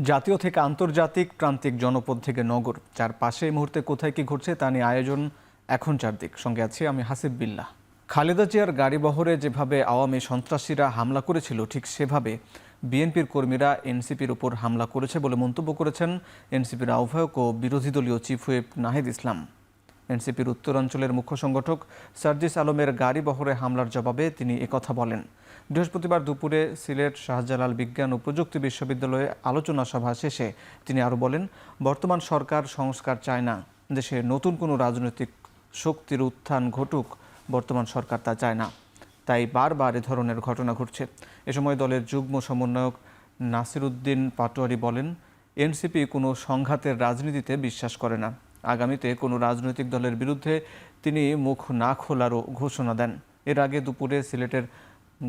জাতীয় থেকে আন্তর্জাতিক, প্রান্তিক জনপদ থেকে নগর, যার পাশে এই মুহূর্তে কোথায় কি ঘটছে তা নিয়ে আয়োজন এখন চারদিক। সঙ্গে আছি আমি হাসিব বিল্লাহ। খালেদা জিয়ার গাড়িবহরে যেভাবে আওয়ামী সন্ত্রাসীরা হামলা করেছিল, ঠিক সেভাবে বিএনপির কর্মীরা এনসিপির উপর হামলা করেছে বলে মন্তব্য করেছেন এনসিপির আহ্বায়ক ও বিরোধী দলীয় চিফ হুইপ নাহিদ ইসলাম। এনসিপির উত্তরাঞ্চলের মুখ্য সংগঠক সার্জিস আলমের গাড়িবহরে হামলার জবাবে তিনি একথা বলেন। বৃহস্পতিবার দুপুরে সিলেট শাহজালাল বিজ্ঞান ও প্রযুক্তি বিশ্ববিদ্যালয়ে আলোচনা সভা শেষে তিনি আরও বলেন, বর্তমান সরকার সংস্কার চায় না, দেশে নতুন কোনো রাজনৈতিক শক্তির উত্থান ঘটুক, বর্তমান সরকার তা চায় না, তাই বারবার এ ধরনের ঘটনা ঘটছে। এ সময় দলের যুগ্ম সমন্বয়ক নাসিরউদ্দিন পাটোয়ারি বলেন, এনসিপি কোনো সংঘাতের রাজনীতিতে বিশ্বাস করে না। আগামীতে কোনো রাজনৈতিক দলের বিরুদ্ধে তিনি মুখ না খোলারও ঘোষণা দেন। এর আগে দুপুরে সিলেটের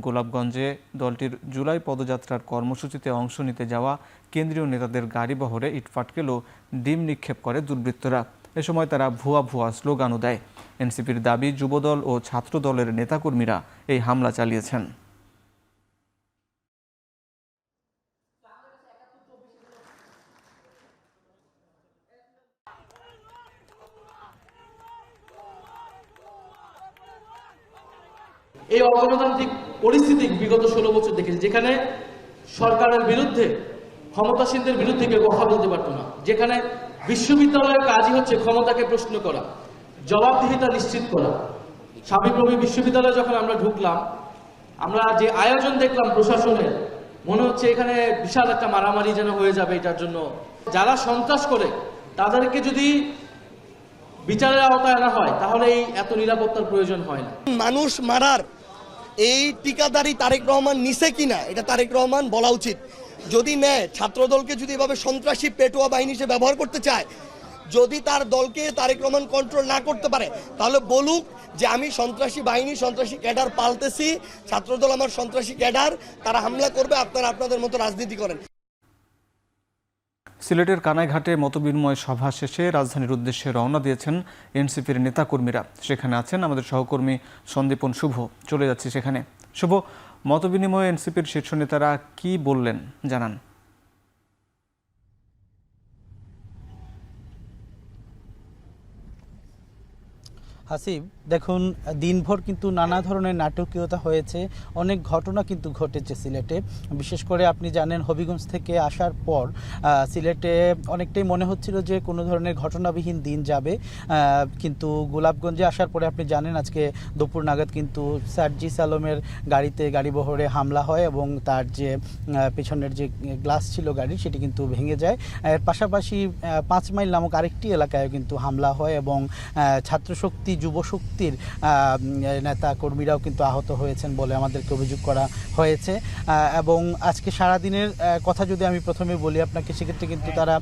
গোলাপগঞ্জে দলটির জুলাই পদযাত্রার কর্মসূচিতে অংশ নিতে যাওয়া কেন্দ্রীয় নেতাদের গাড়িবহরে ইটপাটকেল ও ডিম নিক্ষেপ করে দুর্বৃত্তরা। এ সময় তারা ভুয়া স্লোগানও দেয়। এনসিপির দাবি, যুবদল ও ছাত্র দলের নেতাকর্মীরা এই হামলা চালিয়েছেন। এই অগণতান্ত্রিক পরিস্থিতি বিগত 16 বছর দেখেছি, যেখানে সরকারের বিরুদ্ধে, ক্ষমতাসীনদের বিরুদ্ধে কেউ কথা বলতে পারতো না, যেখানে বিশ্ববিদ্যালয়ের কাজই হচ্ছে ক্ষমতাকে প্রশ্ন করা, জবাবদিহিতা নিশ্চিত করা। সাবিপ্রবি বিশ্ববিদ্যালয়ে যখন আমরা ঢুকলাম, আমরা যে আয়োজন দেখলাম প্রশাসনের, মনে হচ্ছে এখানে বিশাল একটা মারামারি যেন হয়ে যাবে। এটার জন্য যারা সন্ত্রাস করে তাদেরকে যদি বিচারের আওতায় আনা হয়, তাহলে এই এত নিরাপত্তার প্রয়োজন হয় না। মানুষ মারার এই ঠিকাদারি তারেক রহমান নিছে কিনা এটা তারেক রহমান বলা উচিত। যদি নেয়, ছাত্রদলকে যদি এভাবে সন্ত্রাসী পেটোয়া বাহিনী হিসেবে ব্যবহার করতে চায়, যদি তার দলকে তারেক রহমান কন্ট্রোল না করতে পারে, তাহলে বলুক যে আমি সন্ত্রাসী বাহিনী, সন্ত্রাসী ক্যাডার পাল্টেছি, ছাত্রদল আমার সন্ত্রাসী ক্যাডার, তারা হামলা করবে, আপনারা আপনাদের মতো রাজনীতি করেন। সিলেটের কানাইঘাটে মতবিনিময় সভা শেষে রাজধানীর উদ্দেশ্যে রওনা দিয়েছেন এনসিপির নেতাকর্মীরা। সেখানে আছেন আমাদের সহকর্মী সন্দীপন শুভ। চলে যাচ্ছি সেখানে। শুভ, মতবিনিময়ে এনসিপির শীর্ষ নেতারা কি বললেন জানান। হাসিব, দেখুন, দিনভর কিন্তু নানা ধরনের নাটকীয়তা হয়েছে, অনেক ঘটনা কিন্তু ঘটেছে সিলেটে। বিশেষ করে আপনি জানেন, হবিগঞ্জ থেকে আসার পর সিলেটে অনেকটাই মনে হচ্ছিল যে কোনো ধরনের ঘটনাবিহীন দিন যাবে, কিন্তু গোলাপগঞ্জে আসার পরে আপনি জানেন আজকে দুপুর নাগাদ কিন্তু সার্জিস আলমের গাড়িবহরে হামলা হয় এবং তার যে পেছনের যে গ্লাস ছিল গাড়ি, সেটি কিন্তু ভেঙে যায়। এর পাশাপাশি 5 মাইল নামক আরেকটি এলাকায় কিন্তু হামলা হয় এবং ছাত্রশক্তি, যুবশক্তির নেতা কর্মীরাও কিন্তু আহত হয়েছেন বলে আমাদেরকে অভিযোগ করা হয়েছে। এবং আজকে সারাদিনের কথা যদি আমি প্রথমে বলি আপনাকে, সেক্ষেত্রে কিন্তু তারা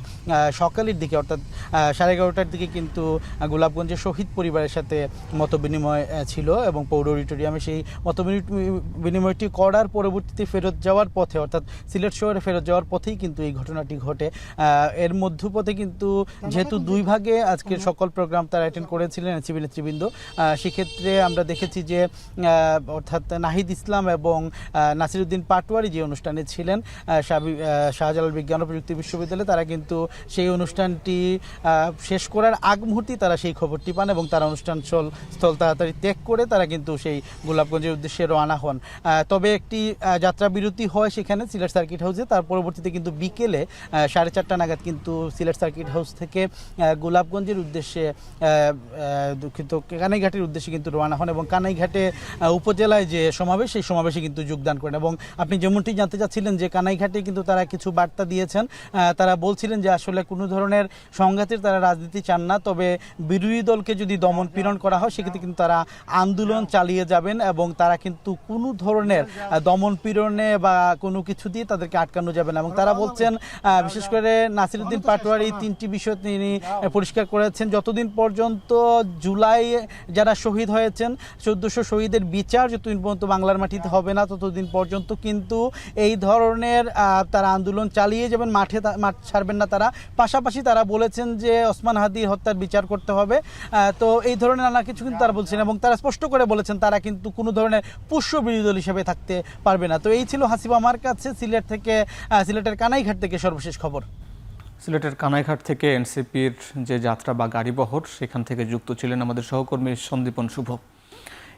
সকালের দিকে, অর্থাৎ 11:30টার দিকে কিন্তু গোলাপগঞ্জের শহীদ পরিবারের সাথে মতবিনিময় ছিল এবং পৌর অডিটোরিয়ামে সেই মতবিনিময়টি করার পরবর্তীতে ফেরত যাওয়ার পথে, অর্থাৎ সিলেট শহরে ফেরত যাওয়ার পথেই কিন্তু এই ঘটনাটি ঘটে। এর মধ্যপথে কিন্তু যেহেতু 2 ভাগে আজকের সকল প্রোগ্রাম তারা অ্যাটেন্ড করেছিলেন এনসিপি নেতৃবৃন্দ, সেক্ষেত্রে আমরা দেখেছি যে অর্থাৎ নাহিদ ইসলাম এবং নাসিরউদ্দিন পাটোয়ারি যে অনুষ্ঠানে ছিলেন শাহজালাল বিজ্ঞান ও প্রযুক্তি বিশ্ববিদ্যালয়ে, তারা কিন্তু সেই অনুষ্ঠানটি শেষ করার আগ মুহূর্তে তারা সেই খবরটি পান এবং তারা অনুষ্ঠান স্থল তাড়াতাড়ি ত্যাগ করে তারা কিন্তু সেই গোলাপগঞ্জের উদ্দেশ্যে রওনা হন। তবে একটি যাত্রা বিরতি হয় সেখানে সিলেট সার্কিট হাউসে। তার পরবর্তীতে কিন্তু বিকেলে 4:30 নাগাদ কিন্তু সিলেট সার্কিট হাউস থেকে গোলাপগঞ্জের উদ্দেশ্যে দুঃখিত কানাইঘাটের উদ্দেশ্যে কিন্তু রওনা হন এবং কানাইঘাটে উপজেলায় যে সমাবেশ, সেই সমাবেশে কিন্তু যোগদান করেন। এবং আপনি যেমনটি জানতে চাচ্ছিলেন যে কানাইঘাটে কিন্তু তারা কিছু বার্তা দিয়েছেন। তারা বলছিলেন যে আসলে কোনো ধরনের সংঘাতের তারা রাজনীতি চান না, তবে বিরোধী দলকে যদি দমন পীড়ন করা হয় সেক্ষেত্রে কিন্তু তারা আন্দোলন চালিয়ে যাবেন এবং তারা কিন্তু কোনো ধরনের দমন পীড়নে বা কোনো কিছু দিয়ে তাদেরকে আটকানো যাবে না। এবং তারা বলছেন, বিশেষ করে নাসিরউদ্দিন পাটোয়ারি এই 3টি বিষয় তিনি পরিষ্কার করেছেন, যতদিন পর্যন্ত জুলাই জুলাইয়ে যারা শহীদ হয়েছেন 1400 শহীদের বিচার যতদিন পর্যন্ত বাংলার মাটিতে হবে না ততদিন পর্যন্ত কিন্তু এই ধরনের তারা আন্দোলন চালিয়ে যাবেন, মাঠ ছাড়বেন না তারা। পাশাপাশি তারা বলেছেন যে ওসমান হাদির হত্যার বিচার করতে হবে। তো এই ধরনের নানা কিছু কিন্তু তারা বলছেন এবং তারা স্পষ্ট করে বলেছেন তারা কিন্তু কোনো ধরনের পুষ্য বিরোধী দল হিসেবে থাকতে পারবে না। তো এই ছিল হাসিব আমার কাছে সিলেটের কানাইঘাট থেকে সর্বশেষ খবর। সিলেটের কানাইঘাট থেকে এনসিপির যে যাত্রা বা গাড়িবহর সেখান থেকে যুক্ত ছিলেন আমাদের সহকর্মী সন্দীপন শুভ।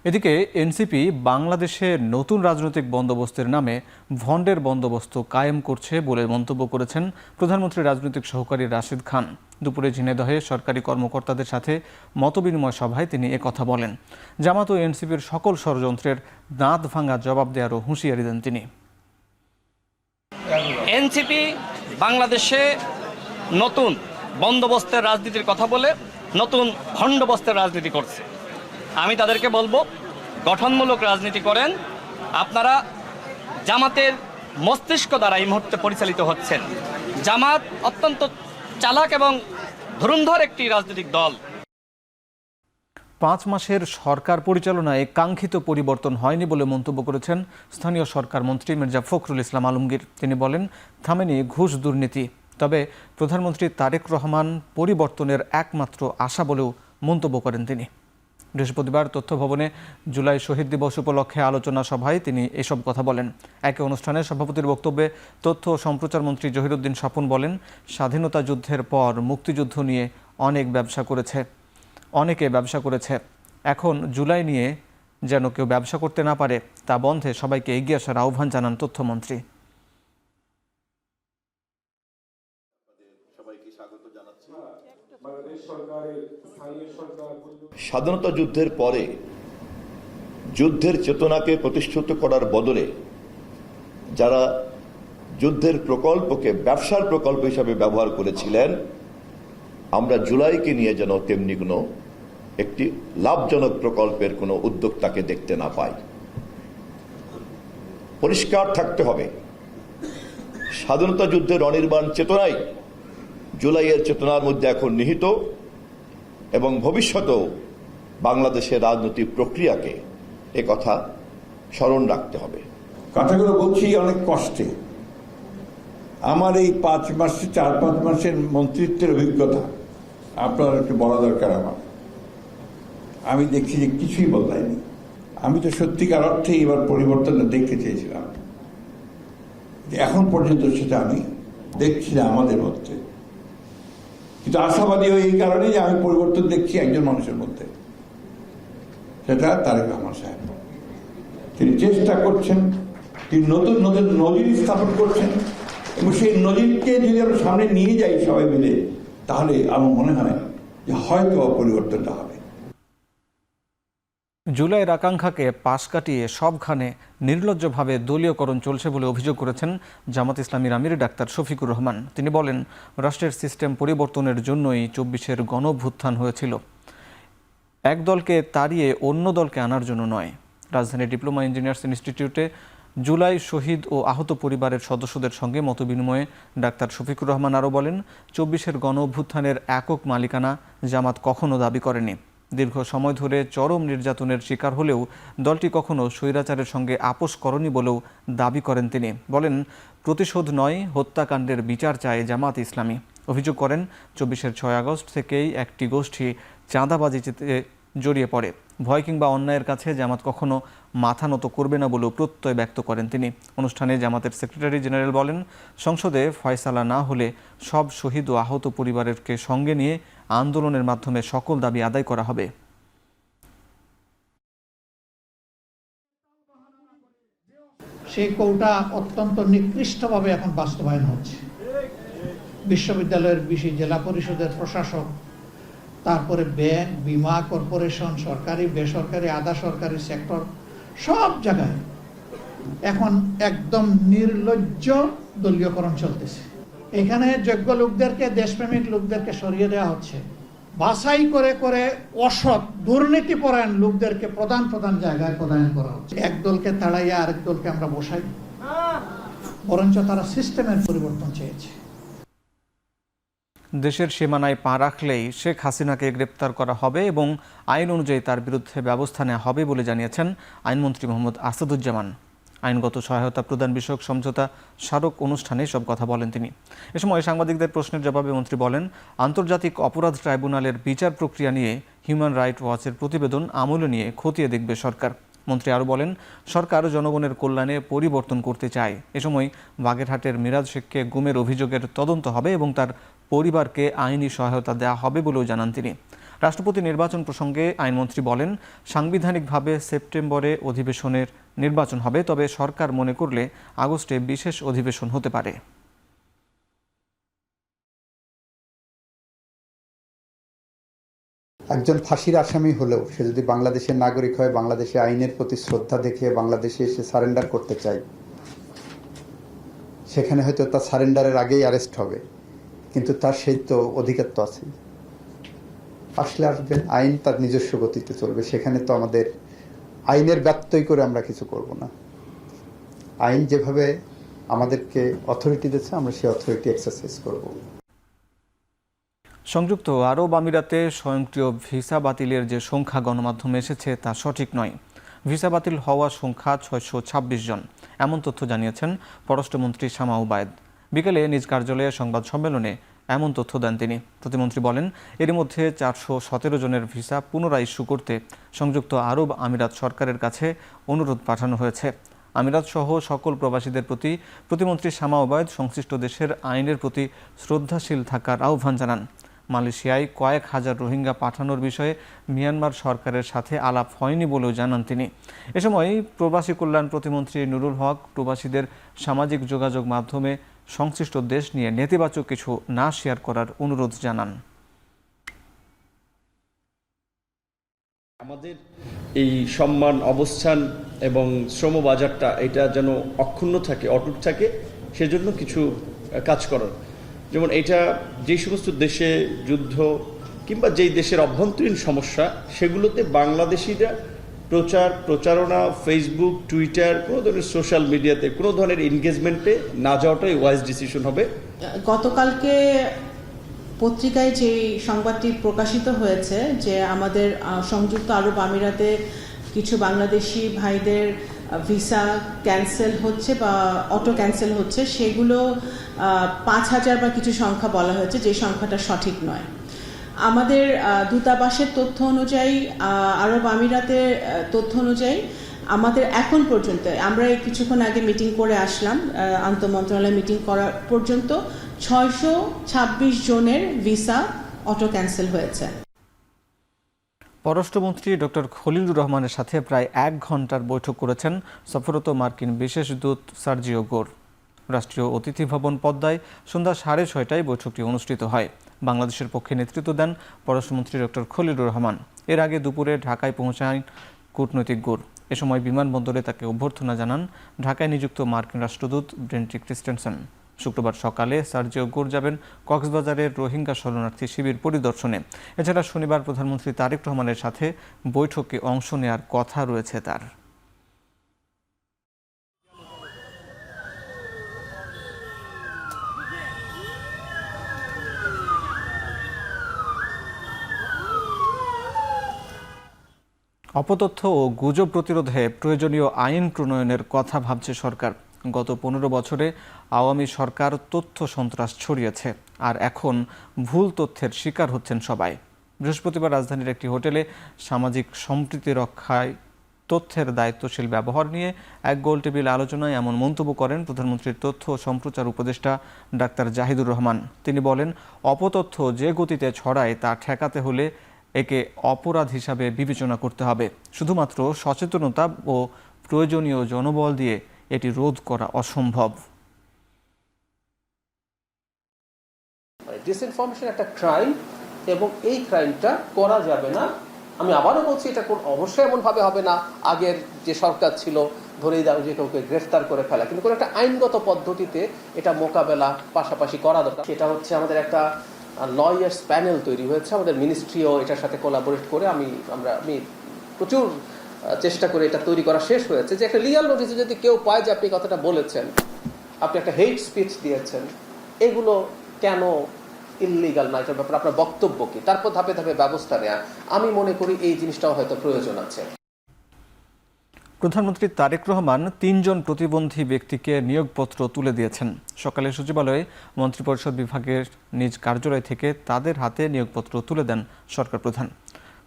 এদিকে এনসিপি বাংলাদেশে নতুন রাজনৈতিক বন্দোবস্তের নামে ভণ্ডের বন্দোবস্ত কায়েম করছে বলে মন্তব্য করেছেন প্রধানমন্ত্রীর রাজনৈতিক সহকারী রাশিদ খান। দুপুরে ঝিনাইদহে সরকারি কর্মকর্তাদের সাথে মতবিনিময় সভায় তিনি একথা বলেন। জামাত ও এনসিপির সকল ষড়যন্ত্রের দাঁত ভাঙা জবাব দেওয়ারও হুঁশিয়ারি দেন তিনি। এনসিপি বাংলাদেশে নতুন বন্দোবস্তের রাজনীতির কথা বলে নতুন খণ্ডবস্তের রাজনীতি করছে। আমি তাদেরকে বলবো, গঠনমূলক রাজনীতি করেন। আপনারা জামাতের মস্তিষ্ক দ্বারা এই মুহূর্তে পরিচালিত হচ্ছেন। জামাত অত্যন্ত চালাক এবং ধুরন্ধর একটি রাজনৈতিক দল। 5 মাসের সরকার পরিচালনায় কাঙ্ক্ষিত পরিবর্তন হয়নি বলে মন্তব্য করেছেন স্থানীয় সরকার মন্ত্রী মির্জা ফখরুল ইসলাম আলমগীর। তিনি বলেন, থামেনি ঘুষ দুর্নীতি, তবে প্রধানমন্ত্রী তারেক রহমান পরিবর্তনের একমাত্র আশা বলেও মন্তব্য করেন তিনি। বৃহস্পতিবার তথ্য ভবনে জুলাই শহীদ দিবস উপলক্ষে আলোচনা সভায় তিনি এসব কথা বলেন। এক অনুষ্ঠানে সভাপতির বক্তব্যে তথ্য ও সম্প্রচার মন্ত্রী জহিরুদ্দিন স্বপন বলেন, স্বাধীনতা যুদ্ধের পর মুক্তিযুদ্ধ নিয়ে অনেকে ব্যবসা করেছে। এখন জুলাই নিয়ে যেন কেউ ব্যবসা করতে না পারে তা বন্ধে সবাইকে এগিয়ে আসার আহ্বান জানান তথ্যমন্ত্রী। স্বাধীনতা যুদ্ধের পরে যুদ্ধের চেতনাকে প্রতিষ্ঠিত করার বদলে যারা যুদ্ধের প্রকল্পকে ব্যবসার প্রকল্প হিসাবে ব্যবহার করেছিলেন, আমরা জুলাইকে নিয়ে যেন তেমনি কোনো একটি লাভজনক প্রকল্পের কোনো উদ্যোক্তাকে দেখতে না পাই। পরিষ্কার থাকতে হবে, স্বাধীনতা যুদ্ধের অনির্বাণ চেতনাই জুলাইয়ের চেতনার মধ্যে এখন নিহিত এবং ভবিষ্যতেও বাংলাদেশের রাজনৈতিক প্রক্রিয়াকে একথা স্মরণ রাখতে হবে। কথাগুলো বলছি অনেক কষ্টে। আমার এই 4-5 মাসের মন্ত্রিত্বের অভিজ্ঞতা আপনার একটু বলা দরকার। আমি দেখছি যে কিছুই বদলায়নি। আমি তো সত্যিকার অর্থে এবার পরিবর্তনটা দেখতে চেয়েছিলাম, এখন পর্যন্ত সেটা আমি দেখছি না আমাদের মধ্যে। কিন্তু আশাবাদী হয়ে এই কারণে যে আমি পরিবর্তন দেখছি একজন মানুষের মধ্যে, সেটা তারেক রহমান সাহেব। তিনি চেষ্টা করছেন, তিনি নতুন নতুন নজির স্থাপন করছেন এবং সেই নজিরকে যদি আমরা সামনে নিয়ে যাই সবাই মিলে, তাহলে আমার মনে হয় যে হয়তো পরিবর্তনটা হবে। জুলাইয়ের আকাঙ্ক্ষাকে পাশ কাটিয়ে সবখানে নির্লজ্জভাবে দলীয়করণ চলছে বলে অভিযোগ করেছেন জামাত ইসলামীর আমির ডাক্তার শফিকুর রহমান। তিনি বলেন, রাষ্ট্রের সিস্টেম পরিবর্তনের জন্যই 24-এর গণঅভ্যুত্থান হয়েছিল, এক দলকে তাড়িয়ে অন্য দলকে আনার জন্য নয়। রাজধানীর ডিপ্লোমা ইঞ্জিনিয়ার্স ইনস্টিটিউটে জুলাই শহীদ ও আহত পরিবারের সদস্যদের সঙ্গে মতবিনিময়ে ডাক্তার শফিকুর রহমান আরও বলেন, 24-এর গণঅভ্যুত্থানের একক মালিকানা জামাত কখনো দাবি করেনি। দীর্ঘ সময় ধরে চরম নির্যাতনের শিকার হলেও দলটি কখনো স্বৈরাচারের সঙ্গে আপোষ করেনি বলেও দাবি করেন তিনি। বলেন, প্রতিশোধ নয়, হত্যাকাণ্ডের বিচার চায় জামাত ইসলামী। অভিযোগ করেন, 24-এর 6 আগস্ট থেকেই একটি গোষ্ঠী চাঁদাবাজিতে জড়িয়ে পড়ে। ভয় কিংবা অন্যায়ের কাছে জামাত কখনো মাথা নত করবে না বলেও প্রত্যয় ব্যক্ত করেন তিনি। অনুষ্ঠানে জামাতের সেক্রেটারি জেনারেল বলেন, সংসদে ফয়সালা না হলে সব শহীদ ও আহত পরিবারকে সঙ্গে নিয়ে আন্দোলনের মাধ্যমে সকল দাবি আদায় করা হবে। সেই কৌটা অত্যন্ত নিকৃষ্টভাবে এখন বাস্তবায়ন হচ্ছে। বিশ্ববিদ্যালয়ের জেলা পরিষদের প্রশাসক, তারপরে ব্যাংক, বিমা কর্পোরেশন, সরকারি বেসরকারি আধা সরকারি সেক্টর, সব জায়গায় এখন একদম নির্লজ্জ দলীয়করণ চলতেছে। এখানে যোগ্য লোকদেরকে, দেশপ্রেমিক লোকদেরকে সরিয়ে দেওয়া হচ্ছে, বাছাই করে করে অসৎ দুর্নীতিপরায়ণ লোকদেরকে প্রধান জায়গায় প্রদান করা হচ্ছে। এক দলকে তাড়াইয়া আরেক দলকে আমরা বসাই, বরঞ্চ তারা সিস্টেমের পরিবর্তন চেয়েছে। দেশের সীমানায় পা রাখলেই শেখ হাসিনাকে গ্রেপ্তার করা হবে এবং আইন অনুযায়ী তার বিরুদ্ধে ব্যবস্থা নেওয়া হবে বলে জানিয়েছেন আইনমন্ত্রী মোহাম্মদ আসাদুজ্জামান। আইনগত সহায়তা প্রদান বিষয়ক সমঝোতা স্মারক অনুষ্ঠানে সব কথা বলেন তিনি। এ সময় সাংবাদিকদের প্রশ্নের জবাবে মন্ত্রী বলেন, আন্তর্জাতিক অপরাধ ট্রাইব্যুনালের বিচার প্রক্রিয়া নিয়ে হিউম্যান রাইট ওয়াচের প্রতিবেদন আমলে নিয়ে খতিয়ে দেখবে সরকার। মন্ত্রী আরও বলেন, সরকার জনগণের কল্যাণে পরিবর্তন করতে চায়। এ সময় বাগেরহাটের মিরাজ শেখকে গুমের অভিযোগের তদন্ত হবে এবং তার পরিবারকে আইনি সহায়তা দেওয়া হবে বলেও জানান তিনি। রাষ্ট্রপতি নির্বাচন প্রসঙ্গে আইনমন্ত্রী বলেন, সাংবিধানিকভাবে সেপ্টেম্বরে অধিবেশনের নির্বাচন হবে, তবে সরকার মনে করলে আগস্টে বিশেষ অধিবেশন হতে পারে। একজন ফাঁসির আসামি হলেও সে যদি বাংলাদেশের নাগরিক হয়, বাংলাদেশে আইনের প্রতি শ্রদ্ধা দেখে বাংলাদেশে এসে সারেন্ডার করতে চায়, সেখানে হয়তো তার সারেন্ডারের আগেই অ্যারেস্ট হবে, কিন্তু তার সেই তো অধিকার তো আছে। আসলে আসবেন, আইন তার নিজস্ব গতিতে চলবে, সেখানে তো আমাদের আইনের ব্যত্যয় করে আমরা কিছু করব না। আইন যেভাবে আমাদেরকে অথরিটি দিচ্ছে, আমরা সেই অথরিটি এক্সারসাইজ করব। সংযুক্ত আরব আমিরাতে স্বয়ংক্রিয় ভিসা বাতিলের যে সংখ্যা গণমাধ্যমে এসেছে তা সঠিক নয়। ভিসা বাতিল হওয়ার সংখ্যা 626 জন, এমন তথ্য জানিয়েছেন পররাষ্ট্রমন্ত্রী শামা উবায়েদ। বিকেলে নিজ কার্যালয়ে সংবাদ সম্মেলনে এমন তথ্য দেন তিনি। প্রতিমন্ত্রী বলেন, এরই মধ্যে 417 জনের ভিসা পুনরায় ইস্যু করতে সংযুক্ত আরব আমিরাত সরকারের কাছে অনুরোধ পাঠানো হয়েছে। আমিরাত সহ সকল প্রবাসীদের প্রতি প্রতিমন্ত্রী শামা উবায়েদ সংশ্লিষ্ট দেশের আইনের প্রতি শ্রদ্ধাশীল থাকার আহ্বান জানান। মালয়েশিয়ায় কয়েক হাজার রোহিঙ্গা পাঠানোর বিষয়ে মিয়ানমার সরকারের সাথে আলাপ হয়নি বলেও জানান তিনি। এ সময় প্রবাসী কল্যাণ প্রতিমন্ত্রী নুরুল হক প্রবাসীদের সামাজিক যোগাযোগ মাধ্যমে সংশ্লিষ্ট দেশ নিয়ে নেতিবাচক কিছু না শেয়ার করার অনুরোধ জানান। আমাদের এই সম্মান, অবস্থান এবং শ্রম বাজারটা এটা যেন অক্ষুণ্ণ থাকে, অটুট থাকে, সেজন্য কিছু কাজ করার। যেমন এটা যেই সমস্ত দেশে যুদ্ধ কিংবা যেই দেশের অভ্যন্তরীণ সমস্যা, সেগুলোতে বাংলাদেশিরা প্রচারণা, ফেসবুক, টুইটার, কোনো ধরনের সোশ্যাল মিডিয়াতে কোনো ধরনের এনগেজমেন্টে না যাওয়াটাই ওয়াইজ ডিসিশন হবে। গতকালকে পত্রিকায় যে সংবাদটি প্রকাশিত হয়েছে যে আমাদের সংযুক্ত আরব আমিরাতে কিছু বাংলাদেশি ভাইদের ভিসা ক্যান্সেল হচ্ছে বা অটো ক্যান্সেল হচ্ছে, সেগুলো 5000 বা কিছু সংখ্যা বলা হয়েছে, যে সংখ্যাটা সঠিক নয়। আমাদের দূতাবাসের তথ্য অনুযায়ী, আরব আমিরাতের তথ্য অনুযায়ী আমাদের এখন পর্যন্ত, আমরা কিছুক্ষণ আগে মিটিং করে আসলাম, আন্তঃমন্ত্রণালয় মিটিং করা পর্যন্ত 626 জনের ভিসা অটো ক্যান্সেল হয়েছে। পররাষ্ট্রমন্ত্রী ডক্টর খলিলুর রহমানের সাথে প্রায় 1 ঘন্টার বৈঠক করেছেন সফররত মার্কিন বিশেষ দূত সার্জিও গোর। রাষ্ট্রীয় অতিথি ভবন পদ্মায় সন্ধ্যা 6:30টায় বৈঠকটি অনুষ্ঠিত হয়। বাংলাদেশের পক্ষে নেতৃত্ব দেন পররাষ্ট্রমন্ত্রী ডক্টর খলিলুর রহমান। এর আগে দুপুরে ঢাকায় পৌঁছান কূটনৈতিক গোর। এ সময় বিমানবন্দরে তাকে অভ্যর্থনা জানান ঢাকায় নিযুক্ত মার্কিন রাষ্ট্রদূত ব্রেন্টি ক্রিস্টেনসেন। শুক্রবার সকালে সার্জিও গোর যাবেন কক্সবাজারের রোহিঙ্গা শরণার্থী শিবির পরিদর্শনে। এছাড়া শনিবার প্রধানমন্ত্রী তারেক রহমানের সাথে বৈঠকে অংশ নেওয়ার কথা রয়েছে তার। অপতথ্য ও গুজব প্রতিরোধে প্রয়োজনীয় আইন প্রণয়নের কথা ভাবছে সরকার। গত 15 বছরে আওয়ামী সরকার তথ্য সন্ত্রাস ছড়িয়েছে, আর এখন ভুল তথ্যের শিকার হচ্ছেন সবাই। বৃহস্পতিবার রাজধানীর একটি হোটেলে সামাজিক সম্প্রীতি রক্ষায় তথ্যের দায়িত্বশীল ব্যবহার নিয়ে এক গোলটেবিল আলোচনায় এমন মন্তব্য করেন প্রধানমন্ত্রীর তথ্য ও সম্প্রচার উপদেষ্টা ডাক্তার জাহিদুর রহমান। তিনি বলেন, অপতথ্য যে গতিতে ছড়ায় তা ঠেকাতে হলে একে অপরাধ হিসাবে বিবেচনা করতে হবে। শুধুমাত্র সচেতনতা ও প্রয়োজনীয় জনবল দিয়ে এটি রোধ করা অসম্ভব। ডিসইনফরমেশন একটা ক্রাইম এবং এই ক্রাইমটা করা যাবে না। আমি আবারও বলছি, এটা অবশ্যই এমনভাবে হবে না আগের যে সরকার ছিল ধরেই দাও যে কাউকে গ্রেফতার করে ফেলা, কিন্তু কোনো একটা আইনগত পদ্ধতিতে এটা মোকাবেলা পাশাপাশি করা দরকার। সেটা হচ্ছে আমাদের একটা লয়ার্স প্যানেল তৈরি হয়েছে, আমাদের মিনিস্ট্রিও এটার সাথে কোলাবোরেট করে আমি প্রচুর চেষ্টা করে এটা তৈরি করা শেষ হয়েছে, যে একটা লিগাল নোটিসে যদি কেউ পায় যে আপনি কথাটা বলেছেন, আপনি একটা হেট স্পিচ দিয়েছেন, এগুলো কেন ইললিগাল না, এটার ব্যাপারে আপনার বক্তব্য কি, তারপর ধাপে ধাপে ব্যবস্থা নেওয়া। আমি মনে করি এই জিনিসটাও হয়তো প্রয়োজন আছে। প্রধানমন্ত্রী তারেক রহমান ৩ জন প্রতিবন্ধী ব্যক্তিকে নিয়োগপত্র তুলে দিয়েছেন। সকালে সচিবালয়ে মন্ত্রিপরিষদ বিভাগের নিজ কার্যালয় থেকে তাদের হাতে নিয়োগপত্র তুলে দেন সরকার প্রধান।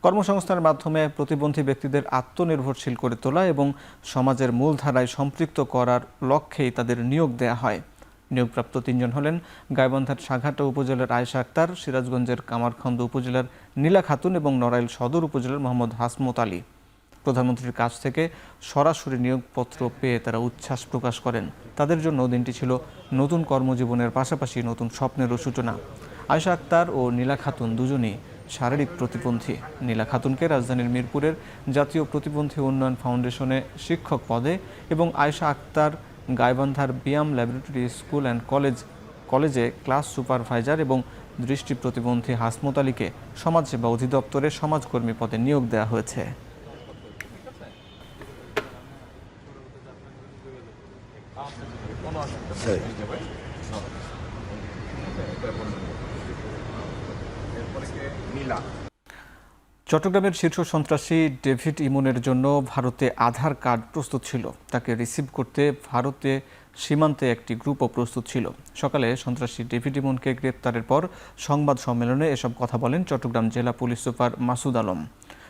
কর্মসংস্থানের মাধ্যমে প্রতিবন্ধী ব্যক্তিদের আত্মনির্ভরশীল করে তোলা এবং সমাজের মূলধারায় সম্পৃক্ত করার লক্ষ্যেই তাদের নিয়োগ দেয়া হয়। নিয়োগপ্রাপ্ত ৩ জন হলেন গাইবান্ধার সাঘাটা উপজেলার আয়েশা আক্তার, সিরাজগঞ্জের কামারখন্দ উপজেলার নীলা খাতুন এবং নড়াইল সদর উপজেলার মোহাম্মদ হাসমত আলী। প্রধানমন্ত্রীর কাছ থেকে সরাসরি নিয়োগপত্র পেয়ে তারা উচ্ছ্বাস প্রকাশ করেন। তাদের জন্য দিনটি ছিল নতুন কর্মজীবনের পাশাপাশি নতুন স্বপ্নেরও সূচনা। আয়েশা আক্তার ও নীলা খাতুন দুজনেই শারীরিক প্রতিবন্ধী। নীলা খাতুনকে রাজধানীর মিরপুরের জাতীয় প্রতিবন্ধী উন্নয়ন ফাউন্ডেশনে শিক্ষক পদে এবং আয়েশা আক্তার গাইবান্ধার বিয়াম ল্যাবরেটরি স্কুল অ্যান্ড কলেজে ক্লাস সুপারভাইজার এবং দৃষ্টি প্রতিবন্ধী হাসমত আলীকে সমাজসেবা অধিদপ্তরে সমাজকর্মী পদে নিয়োগ দেওয়া হয়েছে। চট্টগ্রামের শীর্ষ সন্ত্রাসী ডেভিড ইমনের জন্য ভারতে আধার কার্ড প্রস্তুত ছিল। তাকে রিসিভ করতে ভারতে সীমান্তে একটি গ্রুপও প্রস্তুত ছিল। সকালে সন্ত্রাসী ডেভিড ইমনকে গ্রেপ্তারের পর সংবাদ সম্মেলনে এসব কথা বলেন চট্টগ্রাম জেলা পুলিশ সুপার মাসুদ আলম।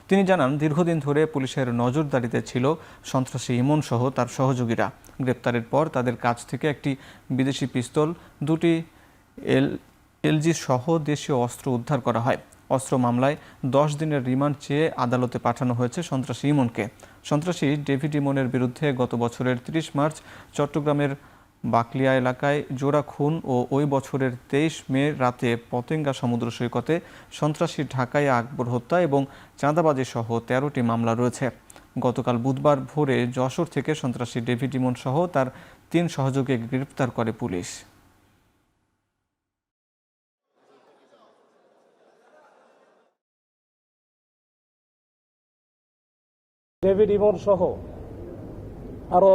তিনি জানান, দীর্ঘদিন ধরে পুলিশের নজরদারিতে ছিল সন্ত্রাসী ইমন সহ তার সহযোগীরা। গ্রেপ্তারের পর তাদের কাছ থেকে একটি বিদেশি পিস্তল, 2টি এলজি সহ দেশীয় অস্ত্র উদ্ধার করা হয়। অস্ত্র মামলায় 10 দিনের রিমান্ড চেয়ে আদালতে পাঠানো হয়েছে সন্ত্রাসী ইমনকে। সন্ত্রাসী ডেভিড ইমনের বিরুদ্ধে গত বছরের 30 মার্চ চট্টগ্রামের বাকলিয়া এলাকায় জোড়া খুন ও ওই বছরের 23 মে রাতে পতেঙ্গা সমুদ্র সৈকতে সন্ত্রাসী ঢাকায় আকবর হত্যা এবং চাঁদাবাজি সহ 13টি মামলা রয়েছে। গতকাল বুধবার ভোরে যশোর থেকে সন্ত্রাসী ডেভিড ইমন সহ তার 3 সহযোগীকে গ্রেপ্তার করে পুলিশ। ডেভিড ইমন সহ আরো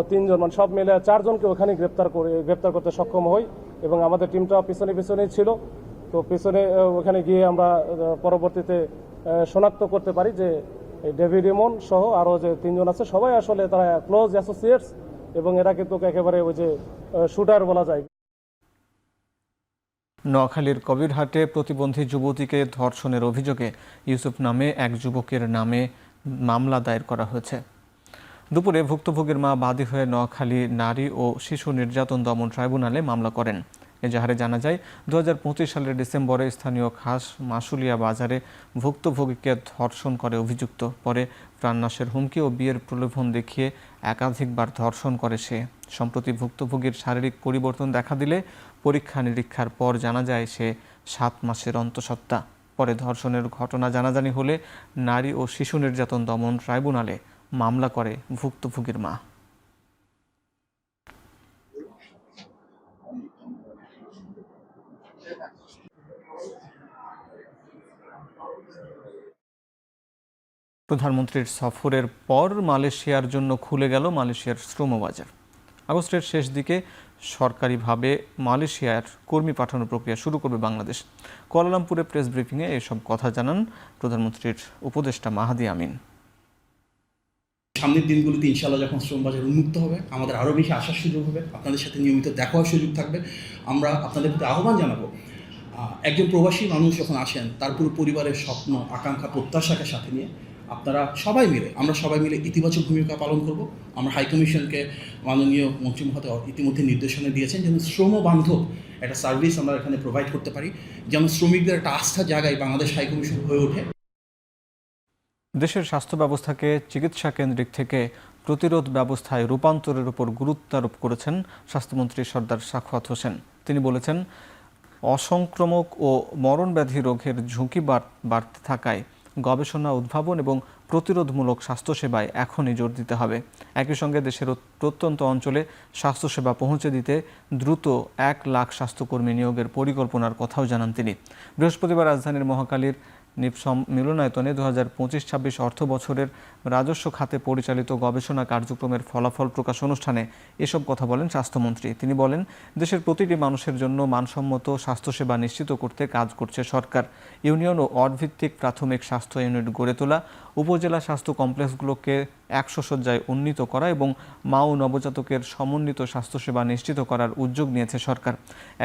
3 জন, মানে সব মিলে 4 জনকে ওখানে গ্রেপ্তার করতে সক্ষম হই এবং আমাদের টিমটা পিছনে ছিল। তো পিছনে ওখানে গিয়ে আমরা পরবর্তীতে শনাক্ত করতে পারি যে ডেভিড ইমন সহ আরো যে 3 জন আছে সবাই আসলে তারা ক্লোজ অ্যাসোসিয়েটস এবং এরা কিন্তু একেবারে ওই যে শুটার বলা যায়। নোয়াখালীর কবিরহাটে প্রতিবন্ধী যুবতীকে ধর্ষণের অভিযোগে ইউসুফ নামে এক যুবকের নামে মামলা দায়ের করা হয়েছে। দুপুরে ভুক্তভোগীর মা বাদী হয়ে নোয়াখালী নারী ও শিশু নির্যাতন দমন ট্রাইব্যুনালে মামলা করেন। এজাহারে জানা যায়, 2025 সালের ডিসেম্বরে স্থানীয় খাস মাসুলিয়া বাজারে ভুক্তভোগীকে ধর্ষণ করে অভিযুক্ত। পরে প্রাণনাশের হুমকি ও বিয়ের প্রলোভন দেখিয়ে একাধিকবার ধর্ষণ করে সে। সম্প্রতি ভুক্তভোগীর শারীরিক পরিবর্তন দেখা দিলে পরীক্ষা নিরীক্ষার পর জানা যায় সে 7 মাসের অন্তঃসত্ত্বা। পরে ধর্ষণের ঘটনা জানাজানি হলে নারী ও শিশু নির্যাতন দমন ট্রাইব্যুনালে মামলা করে ভুক্তভোগীর মা। প্রধানমন্ত্রীর সফরের পর মালয়েশিয়ার জন্য খুলে গেল মালয়েশিয়ার শ্রম বাজার। আগস্টের শেষ দিকে সরকারিভাবে মালয়েশিয়ার কর্মী পাঠানোর প্রক্রিয়া শুরু করবে বাংলাদেশ। কুয়ালালামপুরে প্রেস ব্রিফিংয়ে এসব কথা জানান প্রধানমন্ত্রীর উপদেষ্টা মাহাদি আমিন। সামনের দিনগুলোতে ইনশাআল্লাহ যখন শ্রম বাজার উন্মুক্ত হবে, আমাদের আরও বেশি আসার সুযোগ হবে, আপনাদের সাথে নিয়মিত দেখা হওয়ার সুযোগ থাকবে। আমরা আপনাদের প্রতি আহ্বান জানাবো, একজন প্রবাসী মানুষ যখন আসেন তার পুরো পরিবারের স্বপ্ন, আকাঙ্ক্ষা, প্রত্যাশাকে সাথে নিয়ে আমরা সবাই মিলে ইতিবাচক ভূমিকা পালন করব। আমরা হাইকমিশনকে মাননীয় মন্ত্রী মহোদয় ইতিমধ্যে নির্দেশনা দিয়েছেন যেন শ্রম বান্ধব একটা সার্ভিস আমরা এখানে প্রোভাইড করতে পারি, যেন শ্রমিকদের একটা আস্থার জায়গায় বাংলাদেশ হাইকমিশন হয়ে ওঠে। দেশের স্বাস্থ্য ব্যবস্থাকে চিকিৎসা কেন্দ্রিক থেকে প্রতিরোধ ব্যবস্থায় রূপান্তরের উপর গুরুত্ব আরোপ করেছেন স্বাস্থ্যমন্ত্রী সর্দার সাখাওয়াত হোসেন। তিনি বলেছেন, অসংক্রামক ও মরণব্যাধি রোগের ঝুঁকি বাড়তে থাকায় গবেষণা, উদ্ভাবন এবং প্রতিরোধমূলক স্বাস্থ্যসেবায় এখনই জোর দিতে হবে। একই সঙ্গে দেশের প্রত্যন্ত অঞ্চলে স্বাস্থ্যসেবা পৌঁছে দিতে দ্রুত 1 লাখ স্বাস্থ্যকর্মী নিয়োগের পরিকল্পনার কথাও জানান তিনি। বৃহস্পতিবার রাজধানীর মহাখালীর নিপসম মিলনায়তনে 2025-26 অর্থ বছরের রাজস্ব খাতে পরিচালিত গবেষণা কার্যক্রমের ফলাফল প্রকাশ অনুষ্ঠানে এসব কথা বলেন স্বাস্থ্যমন্ত্রী। তিনি বলেন, দেশের প্রতিটি মানুষের জন্য মানসম্মত স্বাস্থ্যসেবা নিশ্চিত করতে কাজ করছে সরকার। ইউনিয়ন ও ওয়ার্ড ভিত্তিক প্রাথমিক স্বাস্থ্য ইউনিট গড়ে তোলা, উপজেলা স্বাস্থ্য কমপ্লেক্সগুলোকে 100 শয্যায় উন্নীত করা এবং মা ও নবজাতকের সমন্বিত স্বাস্থ্যসেবা নিশ্চিত করার উদ্যোগ নিয়েছে সরকার।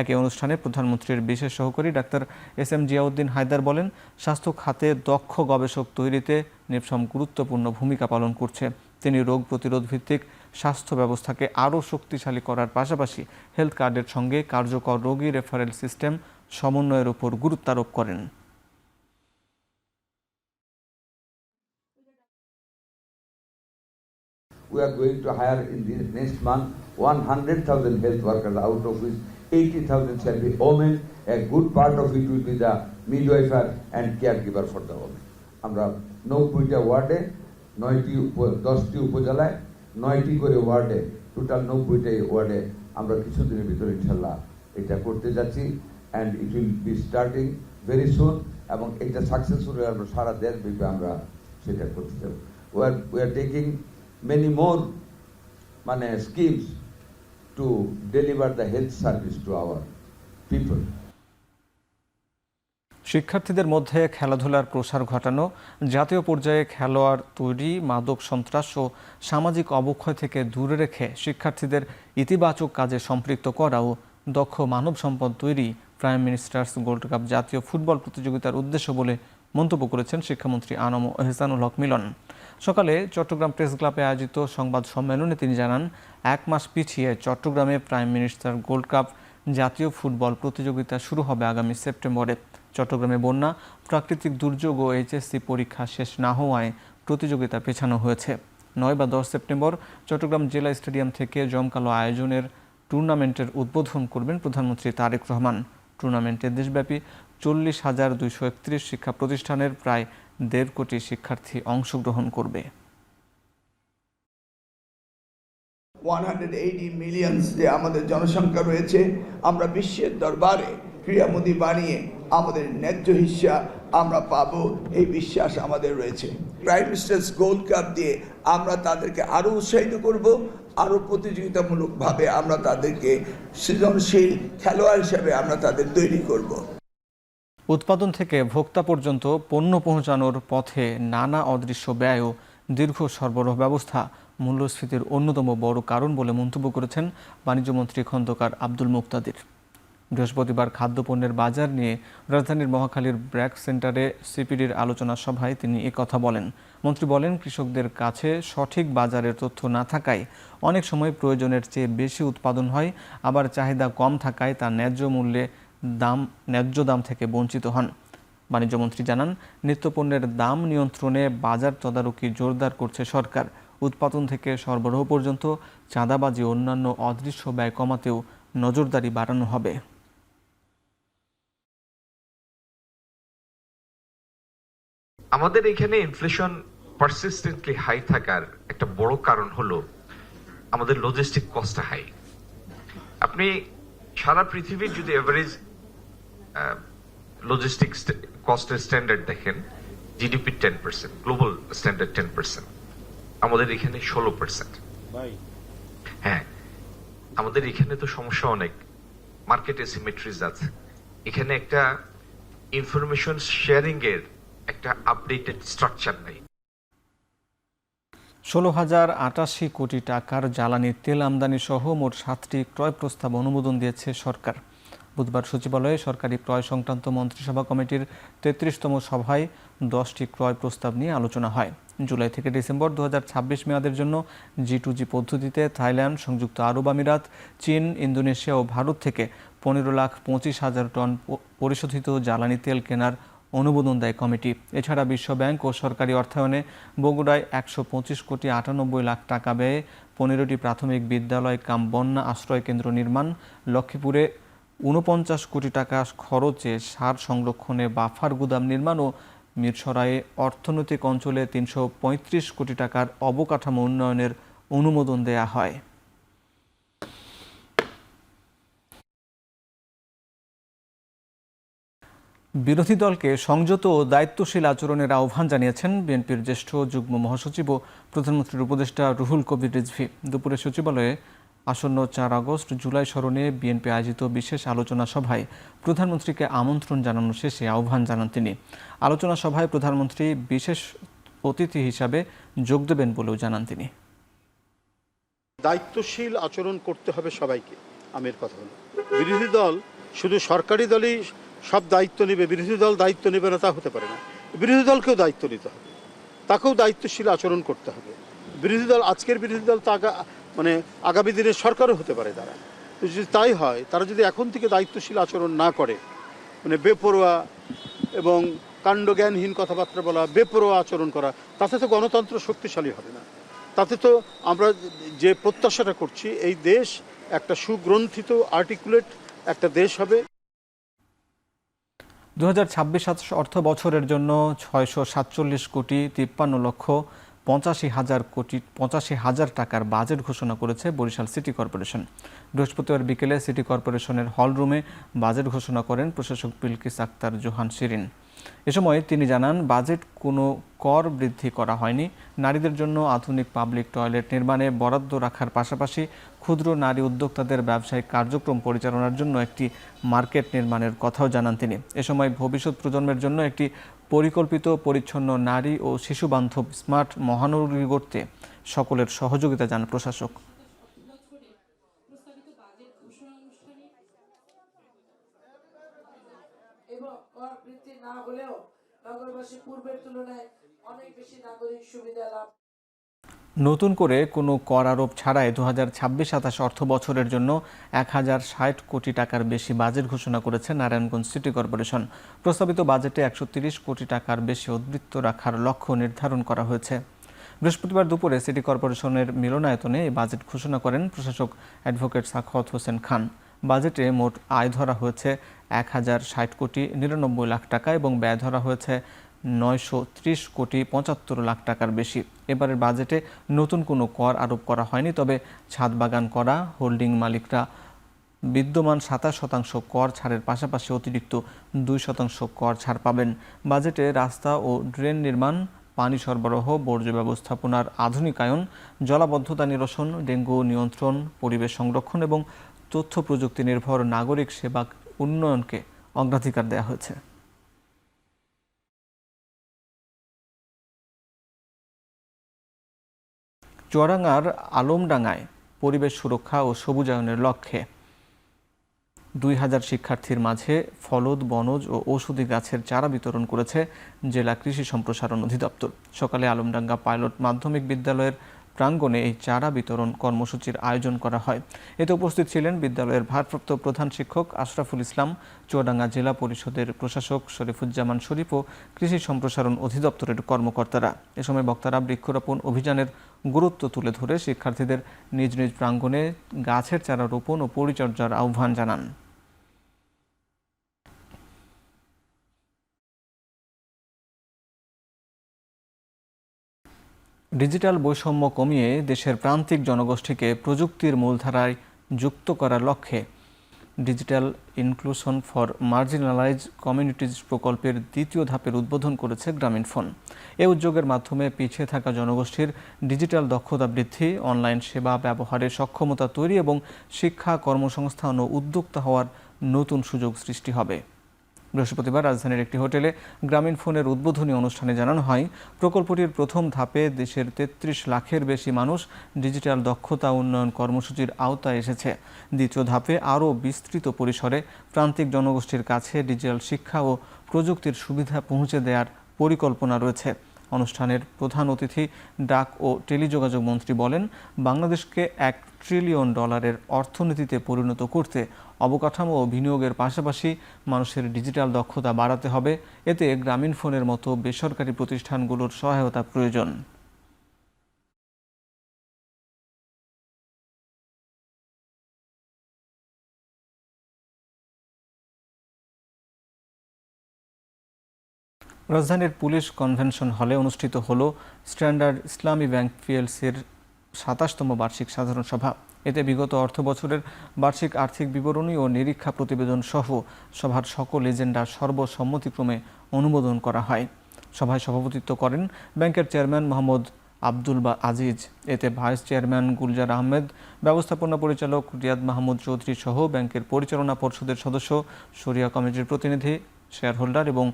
একই অনুষ্ঠানে প্রধানমন্ত্রীর বিশেষ সহকারী ডাক্তার SM জিয়াউদ্দিন হায়দার বলেন, স্বাস্থ্য খাতে দক্ষ গবেষক তৈরিতে নিপসম গুরুত্বপূর্ণ ভূমিকা পালন করছে। তিনি রোগ প্রতিরোধ ভিত্তিক স্বাস্থ্য ব্যবস্থাকে আরও শক্তিশালী করার পাশাপাশি হেলথ কার্ডের সঙ্গে কার্যকর রোগী রেফারেল সিস্টেম সমন্বয়ের উপর গুরুত্ব আরোপ করেন। We are going to hire in this next month 100,000 health workers, out of which 80,000 shall be women. A good part of it will be the midwifer and caregiver for the women. আমরা 90টা ওয়ার্ডে 10টি উপজেলায় 9টি করে ওয়ার্ডে total 90টাই ওয়ার্ডে আমরা কিছুদিনের ভিতরে ইনশাল্লাহ এটা করতে যাচ্ছি, and it will be starting very soon, এবং এটা সাকসেসফুল হয়ে আমরা সারা দেশব্যাপী আমরা সেটা করতে যাব। We are taking many more schemes to deliver the health service to our people. শিক্ষার্থীদের মধ্যে খেলাধুলার প্রসার ঘটানো, জাতীয় পর্যায়ে খেলোয়াড় তৈরি, মাদক সন্ত্রাস ও সামাজিক অবক্ষয় থেকে দূরে রেখে শিক্ষার্থীদের ইতিবাচক কাজে সম্পৃক্ত করা ও দক্ষ মানব সম্পদ তৈরি প্রাইম মিনিস্টার্স গোল্ড কাপ জাতীয় ফুটবল প্রতিযোগিতার উদ্দেশ্য বলে মন্তব্য করেছেন শিক্ষামন্ত্রী আনম এহসানুল হক মিলন। সকালে চট্টগ্রাম প্রেস ক্লাবে আয়োজিত সংবাদ সম্মেলনে তিনি জানান, 1 মাস পিছিয়ে চট্টগ্রামে প্রাইম মিনিস্টার গোল্ড কাপ জাতীয় ফুটবল প্রতিযোগিতা শুরু হবে আগামী সেপ্টেম্বরে। চট্টগ্রামে বন্যা, প্রাকৃতিক দুর্যোগ ও HSC পরীক্ষা শেষ না হওয়ায় প্রতিযোগিতা পেছানো হয়েছে। 9 বা 10 সেপ্টেম্বর চট্টগ্রাম জেলা স্টেডিয়াম থেকে জমকালো আয়োজনের টুর্নামেন্টের উদ্বোধন করবেন প্রধানমন্ত্রী তারেক রহমান। টুর্নামেন্টে দেশব্যাপী 40,231 শিক্ষা প্রতিষ্ঠানের প্রায় 1.5 কোটি শিক্ষার্থী অংশগ্রহণ করবে। 180 মিলিয়ন যে আমাদের জনসংখ্যা রয়েছে, আমরা বিশ্বের দরবারে ক্রীড়ামোদী বানিয়ে আমাদের ন্যায্য হিস্সা আমরা পাবো, এই বিশ্বাস আমাদের রয়েছে। প্রাইম মিনিস্টার্স গোল্ড কাপ দিয়ে আমরা তাদেরকে আরও উৎসাহিত করব, আরও প্রতিযোগিতামূলকভাবে আমরা তাদেরকে সৃজনশীল খেলোয়াড় হিসেবে আমরা তাদের তৈরি করব। উৎপাদন থেকে ভোক্তা পর্যন্ত পণ্য পৌঁছানোর পথে নানা অদৃশ্য ব্যয় ও দীর্ঘ সরবরাহ ব্যবস্থা মূল্যস্ফীতির অন্যতম বড় কারণ বলে মন্তব্য করেছেন বাণিজ্যমন্ত্রী খন্দকার আব্দুল মুক্তাদির। বৃহস্পতিবার খাদ্যপণ্যের বাজার নিয়ে রাজধানীর মহাখালীর ব্র্যাক সেন্টারে সিপিডির আলোচনা সভায় তিনি কথা বলেন। মন্ত্রী বলেন, কৃষকদের কাছে সঠিক বাজারের তথ্য না থাকায় অনেক সময় প্রয়োজনের চেয়ে বেশি উৎপাদন হয়, আবার চাহিদা কম থাকায় তা ন্যায্য দাম থেকে বঞ্চিত হন। বাণিজ্যমন্ত্রী জানান, নিত্যপণ্যের দাম নিয়ন্ত্রণে বাজার তদারকি জোরদার করছে সরকার। উৎপাদন থেকে সরবরাহ পর্যন্ত চাঁদাবাজি ও অন্যান্য অদৃশ্য ব্যয় কমাতেও নজরদারি বাড়ানো হবে। আমাদের এখানে ইনফ্লেশন পারসিস্টেন্টলি হাই থাকার একটা বড় কারণ হলো আমাদের লজিস্টিক কস্ট হাই। আপনি সারা পৃথিবীর যদি এভারেজ লজিস্টিক কস্টের স্ট্যান্ডার্ড দেখেন, জিডিপি 10%, গ্লোবাল স্ট্যান্ডার্ড 10%, আমাদের এখানে 16%। হ্যাঁ, আমাদের এখানে তো সমস্যা অনেক, মার্কেট এসিমেট্রিজ আছে। এখানে একটা ইনফরমেশন শেয়ারিং এর একটা আপডেটেড স্ট্রাকচার নেই। 16,088 কোটি টাকার জ্বালানি তেল আমদানি সহ মোট 7টি ক্রয় প্রস্তাব অনুমোদন দিয়েছে সরকার। বুধবার সচিবালয়ে সরকারি ক্রয় সংক্রান্ত মন্ত্রিসভা কমিটির 33তম সভায় 10টি ক্রয় প্রস্তাব নিয়ে আলোচনা হয়। জুলাই থেকে ডিসেম্বর 2026 মেয়াদের জন্য G2G পদ্ধতিতে থাইল্যান্ড, সংযুক্ত আরব আমিরাত, চীন, ইন্দোনেশিয়া ও ভারত থেকে 15,25,000 টন পরিশোধিত জ্বালানি তেল কেনার অনুমোদন দেয় কমিটি। এছাড়া বিশ্বব্যাংক ও সরকারি অর্থায়নে বগুড়ায় 125 কোটি 98 লাখ টাকা ব্যয়ে 15টি প্রাথমিক বিদ্যালয় কাম বন্যা আশ্রয় কেন্দ্র নির্মাণ, লক্ষ্মীপুরে 49 কোটি টাকা খরচে সার সংরক্ষণে বাফার গুদাম নির্মাণ ও মিরসরাইয়ে অর্থনৈতিক অঞ্চলে 335 কোটি টাকার অবকাঠামো উন্নয়নের অনুমোদন দেয়া হয়। বিরোধী দলকে সংযত ও দায়িত্বশীল আচরণের আহ্বান জানিয়েছেন বিএনপির জ্যেষ্ঠ যুগ্ম মহাসচিব ও প্রধানমন্ত্রীর উপদেষ্টা রুহুল কবির রিজভী। দুপুরে সচিবালয়ে আসন্ন 4 আগস্ট জুলাই স্মরণে বিএনপি আয়োজিত বিশেষ আলোচনা সভায় প্রধানমন্ত্রীকে আমন্ত্রণ জানানো শেষে আহ্বান জানান তিনি। আলোচনা সভায় প্রধানমন্ত্রী বিশেষ অতিথি হিসাবে যোগ দেবেন বলেও জানান তিনি। দায়িত্বশীল আচরণ করতে হবে সবাইকে। আমের কথা হলো বিরোধী দল শুধু সরকারি দলই সব দায়িত্ব নেবে, বিরোধী দল দায়িত্ব নেবে না তা হতে পারে না। বিরোধী দলকেও দায়িত্ব নিতে হবে, তাকেও দায়িত্বশীল আচরণ করতে হবে। বিরোধী দল আজকের বিরোধী দল তা আগামী দিনের সরকারও হতে পারে তারা। তো যদি তাই হয়, তারা যদি এখন থেকে দায়িত্বশীল আচরণ না করে, বেপরোয়া এবং কাণ্ডজ্ঞানহীন কথাবার্তা বলা, বেপরোয়া আচরণ করা, তাতে তো গণতন্ত্র শক্তিশালী হবে না। তাতে তো আমরা যে প্রত্যাশাটা করছি, এই দেশ একটা সুগ্রন্থিত আর্টিকুলেট একটা দেশ হবে। 2026 অর্থ বছরের জন্য 647 কোটি 53,85,000 টাকার বাজেট ঘোষণা করেছে বরিশাল সিটি কর্পোরেশন। বৃহস্পতিবার বিকেলে সিটি কর্পোরেশনের হল রুমে বাজেট ঘোষণা করেন প্রশাসক বিলকিস আক্তার জোহান শিরিন। এ সময় তিনি জানান, বাজেট কোনো কর বৃদ্ধি করা হয়নি। নারীদের জন্য আধুনিক পাবলিক টয়লেট নির্মাণে বরাদ্দ রাখার পাশাপাশি ক্ষুদ্র নারী উদ্যোক্তাদের ব্যবসায়িক কার্যক্রম পরিচালনার জন্য একটি মার্কেট নির্মাণের কথাও জানান তিনি। এ সময় ভবিষ্যৎ প্রজন্মের জন্য একটি পরিকল্পিত, পরিচ্ছন্ন, নারী ও শিশু বান্ধব স্মার্ট মহানগরী গড়তে সকলের সহযোগিতা জানান প্রশাসক। নতুন করে কোনো কর আরোপ ছাড়াই 2026-27 অর্থ বছরের জন্য 1060 কোটি টাকার বেশি বাজেট ঘোষণা করেছে নারায়ণগঞ্জ সিটি কর্পোরেশন। প্রস্তাবিত বাজেটে 130 কোটি টাকার বেশি উদ্বৃত্ত রাখার লক্ষ্য নির্ধারণ করা হয়েছে। বৃহস্পতিবার দুপুরে সিটি কর্পোরেশনের মিলনায়তনে এই বাজেট ঘোষণা করেন প্রশাসক অ্যাডভোকেট সাখাওয়াত হোসেন খান। বাজেটে মোট আয় ধরা হয়েছে 1060 কোটি 99 লাখ টাকা এবং ব্যয় ধরা হয়েছে 930 কোটি 75 লাখ টাকার বেশি। এবারের বাজেটে নতুন কোনো কর আরোপ করা হয়নি, তবে ছাদ বাগান করা হোল্ডিং মালিকরা বিদ্যমান 27% কর ছাড়ের পাশাপাশি অতিরিক্ত 2% কর ছাড় পাবেন। বাজেটে রাস্তা ও ড্রেন নির্মাণ, পানি সরবরাহ, বর্জ্য ব্যবস্থাপনার আধুনিকায়ন, জলাবদ্ধতা নিরসন, ডেঙ্গু নিয়ন্ত্রণ, পরিবেশ সংরক্ষণ এবং তথ্য প্রযুক্তি নির্ভর নাগরিক সেবা উন্নয়নকে অগ্রাধিকার দেওয়া হয়েছে। চুয়াডাঙ্গার আলমডাঙ্গায় পরিবেশ সুরক্ষা ও সবুজায়নের লক্ষ্যে 2000 শিক্ষার্থীর মাঝে ফলদ, বনজ ও ঔষধি গাছের চারা বিতরণ করেছে জেলা কৃষি সম্প্রসারণ অধিদপ্তর। সকালে আলমডাঙ্গা পাইলট মাধ্যমিক বিদ্যালয়ের প্রাঙ্গণে এই চারা বিতরণ কর্মসূচির আয়োজন করা হয়। এতে উপস্থিত ছিলেন বিদ্যালয়ের ভারপ্রাপ্ত প্রধান শিক্ষক আশরাফুল ইসলাম, চুয়াডাঙ্গা জেলা পরিষদের প্রশাসক শরীফুজ্জামান শরীফ ও কৃষি সম্প্রসারণ অধিদপ্তরের কর্মকর্তারা। এ সময় বক্তারা বৃক্ষরোপণ অভিযানের গুরুত্ব তুলে ধরে শিক্ষার্থীদের নিজ নিজ প্রাঙ্গণে গাছের চারা রোপণ ও পরিচর্যার আহ্বান জানান। ডিজিটাল বৈষম্য কমিয়ে দেশের প্রান্তিক জনগোষ্ঠীকে প্রযুক্তির মূলধারায় যুক্ত করার লক্ষ্যে digital inclusion for marginalised communities প্রকল্পের দ্বিতীয় ধাপের উদ্বোধন করেছে গ্রামীণফোন। এ উদ্যোগের মাধ্যমে পিছিয়ে থাকা জনগোষ্ঠীর ডিজিটাল দক্ষতা বৃদ্ধি, অনলাইন সেবা ব্যবহারের সক্ষমতা তৈরি এবং শিক্ষা, কর্মসংস্থান ও উদ্যোক্তা হওয়ার নতুন সুযোগ সৃষ্টি হবে। বৃহস্পতিবার রাজধানীর একটি হোটেলে গ্রামীণফোনের উদ্বোধনী অনুষ্ঠানে জানানো হয়, প্রকল্পটির প্রথম ধাপে দেশের 33 লাখের বেশি মানুষ ডিজিটাল দক্ষতা উন্নয়ন কর্মসূচির আওতায় এসেছে। দ্বিতীয় ধাপে আরও বিস্তৃত পরিসরে প্রান্তিক জনগোষ্ঠীর কাছে ডিজিটাল শিক্ষা ও প্রযুক্তির সুবিধা পৌঁছে দেওয়ার পরিকল্পনা রয়েছে। অনুষ্ঠানের প্রধান অতিথি ডাক ও টেলিযোগাযোগ মন্ত্রী বলেন, বাংলাদেশকে $1 ট্রিলিয়ন অর্থনীতিতে পরিণত করতে অবকাঠামো ও বিনিয়োগের পাশাপাশি মানুষের ডিজিটাল দক্ষতা বাড়াতে হবে। এতে গ্রামীণফোনের মতো বেসরকারি প্রতিষ্ঠানগুলোর সহায়তা প্রয়োজন। রাজধানীর পুলিশ কনভেনশন হলে অনুষ্ঠিত হলো স্ট্যান্ডার্ড ইসলামী ব্যাংক পিএলসির 27তম বার্ষিক সাধারণ সভা। এতে বিগত অর্থবছরের বার্ষিক আর্থিক বিবরণী ও নিরীক্ষা প্রতিবেদন সহ সভার সকল এজেন্ডা সর্বসম্মতিক্রমে অনুমোদন করা হয়। সভায় সভাপতিত্ব করেন ব্যাংকের চেয়ারম্যান মোহাম্মদ আব্দুল আজিজ। এতে ভাইস চেয়ারম্যান গুলজার আহমেদ, ব্যবস্থাপনা পরিচালক রিয়াদ মাহমুদ চৌধুরী সহ ব্যাংকের পরিচালনা পর্ষদের সদস্য, শরিয়া কমিটির প্রতিনিধি, শেয়ার হোল্ডার এবং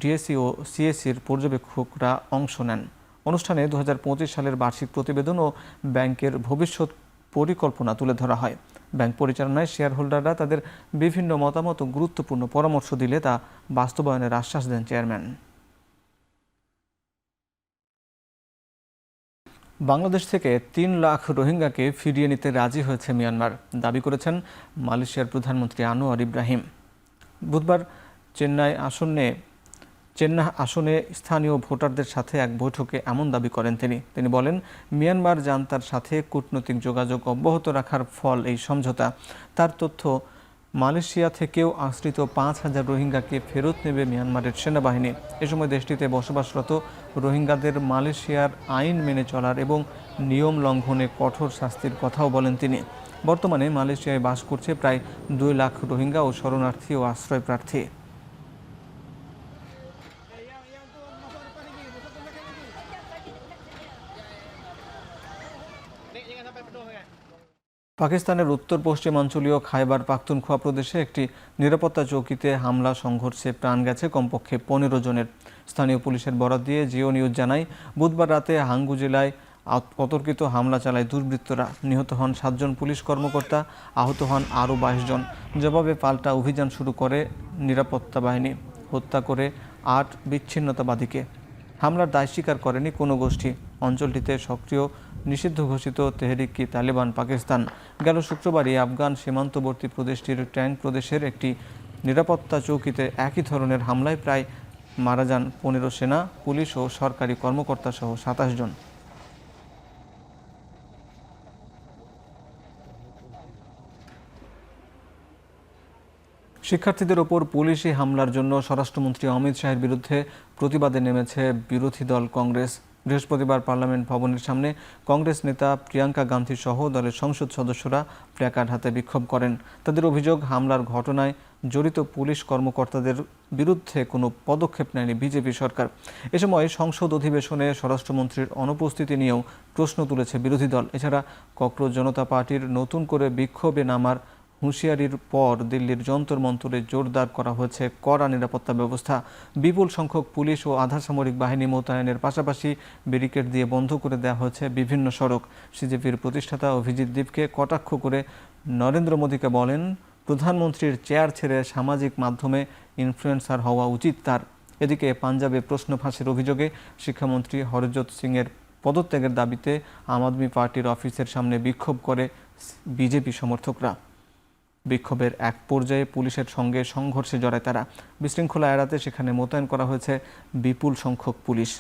ডিএসসি ও সিএসসির পর্যবেক্ষকরা অংশ নেন। অনুষ্ঠানে 2025 সালের বার্ষিক প্রতিবেদন ও ব্যাংকের ভবিষ্যৎ পরিকল্পনা তুলে ধরা হয়। ব্যাংক পরিচালনায় শেয়ার হোল্ডাররা তাদের বিভিন্ন মতামত ও গুরুত্বপূর্ণ পরামর্শ দিলে তা বাস্তবায়নের আশ্বাস দেন চেয়ারম্যান। বাংলাদেশ থেকে 3 লাখ রোহিঙ্গাকে ফিরিয়ে নিতে রাজি হয়েছে মিয়ানমার, দাবি করেছেন মালয়েশিয়ার প্রধানমন্ত্রী আনোয়ার ইব্রাহিম। বুধবার চেন্নাই আসনে স্থানীয় ভোটারদের সাথে এক বৈঠকে এমন দাবি করেন তিনি বলেন, মিয়ানমার জান্তার সাথে কূটনৈতিক যোগাযোগ অব্যাহত রাখার ফল এই সমঝোতা। তার তথ্য, মালয়েশিয়া থেকেও আশ্রিত 5,000 রোহিঙ্গাকে ফেরত নেবে মিয়ানমারের সেনাবাহিনী। এ সময় দেশটিতে বসবাসরত রোহিঙ্গাদের মালয়েশিয়ার আইন মেনে চলার এবং নিয়ম লঙ্ঘনে কঠোর শাস্তির কথাও বলেন তিনি। বর্তমানে মালয়েশিয়ায় বাস করছে প্রায় 2 লাখ রোহিঙ্গা ও শরণার্থী ও আশ্রয় প্রার্থী। পাকিস্তানের উত্তর পশ্চিমাঞ্চলীয় খাইবার পাখতুনখোয়া প্রদেশে একটি নিরাপত্তা চৌকিতে হামলা সংঘর্ষে প্রাণ গেছে কমপক্ষে 15 জনের। স্থানীয় পুলিশের বরাত দিয়ে জিও নিউজ জানায়, বুধবার রাতে হাঙ্গু জেলায় অতর্কিত হামলা চালায় দুর্বৃত্তরা। নিহত হন 7 জন পুলিশ কর্মকর্তা, আহত হন আরও 22 জন। জবাবে পাল্টা অভিযান শুরু করে নিরাপত্তা বাহিনী, হত্যা করে 8 বিচ্ছিন্নতাবাদীকে। হামলার দায় স্বীকার করেনি কোনো গোষ্ঠী। অঞ্চলটিতে সক্রিয় নিষিদ্ধ ঘোষিত তেহরিক-ই-তালেবান পাকিস্তান গেল শুক্রবারই আফগান সীমান্তবর্তী প্রদেশটির ট্যাঙ্ক প্রদেশের একটি নিরাপত্তা চৌকিতে একই ধরনের হামলায় প্রায় মারা যান 15 সেনা, পুলিশ ও সরকারি কর্মকর্তা সহ 27 জন। শিক্ষার্থীদের ওপর পুলিশি হামলার জন্য স্বরাষ্ট্রমন্ত্রী অমিত শাহের বিরুদ্ধে প্রতিবাদে নেমেছে বিরোধী দল কংগ্রেস। বৃহস্পতিবার পার্লামেন্ট ভবনের সামনে কংগ্রেস নেতা প্রিয়াঙ্কা গান্ধী সহ দলের সংসদ সদস্যরা প্ল্যাকার্ড হাতে বিক্ষোভ করেন। তাদের অভিযোগ, হামলার ঘটনায় জড়িত পুলিশ কর্মকর্তাদের বিরুদ্ধে কোনো পদক্ষেপ নেয়নি বিজেপি সরকার। এ সময় সংসদ অধিবেশনে স্বরাষ্ট্রমন্ত্রীর অনুপস্থিতি নিয়েও প্রশ্ন তুলেছে বিরোধী দল। এছাড়া ককরোচ জনতা পার্টির নতুন করে বিক্ষোভে নামার হুঁশিয়ারির পর দিল্লির যন্তর মন্তরে জোরদার করা হয়েছে কড়া নিরাপত্তা ব্যবস্থা। বিপুল সংখ্যক পুলিশ ও আধা সামরিক বাহিনী মোতায়েনের পাশাপাশি ব্যারিকেড দিয়ে বন্ধ করে দেওয়া হয়েছে বিভিন্ন সড়ক। সিজেপির প্রতিষ্ঠাতা অভিজিৎ দীপকে কটাক্ষ করে নরেন্দ্র মোদীকে বলেন, প্রধানমন্ত্রীর চেয়ার ছেড়ে সামাজিক মাধ্যমে ইনফ্লুয়েন্সার হওয়া উচিত তার। এদিকে পাঞ্জাবে প্রশ্ন ফাঁসের অভিযোগে শিক্ষামন্ত্রী হরজোত সিংয়ের পদত্যাগের দাবিতে আম আদমি পার্টির অফিসের সামনে বিক্ষোভ করে বিজেপি সমর্থকরা। বিক্ষোভের এক পর্যায়ে পুলিশের সঙ্গে সংঘর্ষে জড়ায় তারা। বিশৃঙ্খলা এড়াতে সেখানে মোতায়েন করা হয়েছে বিপুল সংখ্যক পুলিশ।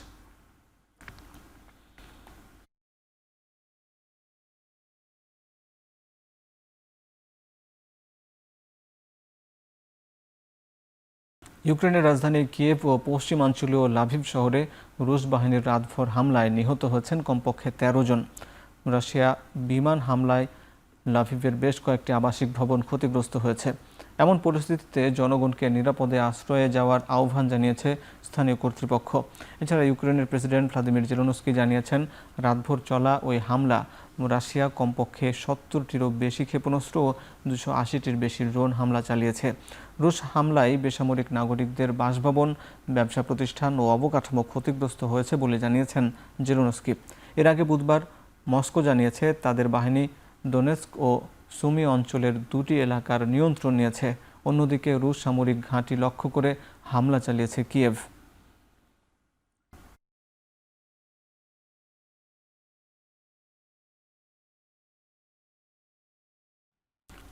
ইউক্রেনের রাজধানী কিয়েভ ও পশ্চিমাঞ্চলীয় লাভিভ শহরে রুশ বাহিনীর রাতভর হামলায় নিহত হয়েছেন কমপক্ষে 13 জন। রাশিয়া বিমান হামলায় লাভিভের বেশ কয়েকটি আবাসিক ভবন ক্ষতিগ্রস্ত হয়েছে। এমন পরিস্থিতিতে জনগণকে নিরাপদে আশ্রয়ে যাওয়ার আহ্বান জানিয়েছে স্থানীয় কর্তৃপক্ষ। এছাড়া ইউক্রেনের প্রেসিডেন্ট ভ্লাদিমির জেলেনস্কি জানিয়েছেন, রাতভর চলা ওই হামলা রাশিয়া কমপক্ষে 70টিরও বেশি ক্ষেপণাস্ত্র ও 280টির বেশি ড্রোন হামলা চালিয়েছে। রুশ হামলায় বেসামরিক নাগরিকদের বাসভবন, ব্যবসা প্রতিষ্ঠান ও অবকাঠামো ক্ষতিগ্রস্ত হয়েছে বলে জানিয়েছেন জেলেনস্কি। এর আগে বুধবার মস্কো জানিয়েছে তাদের বাহিনী ডোনেস্ক ও সুমি অঞ্চলের 2টি এলাকার নিয়ন্ত্রণ নিয়েছে। অন্যদিকে রুশ সামরিক ঘাঁটি লক্ষ্য করে হামলা চালিয়েছে কিয়েভ।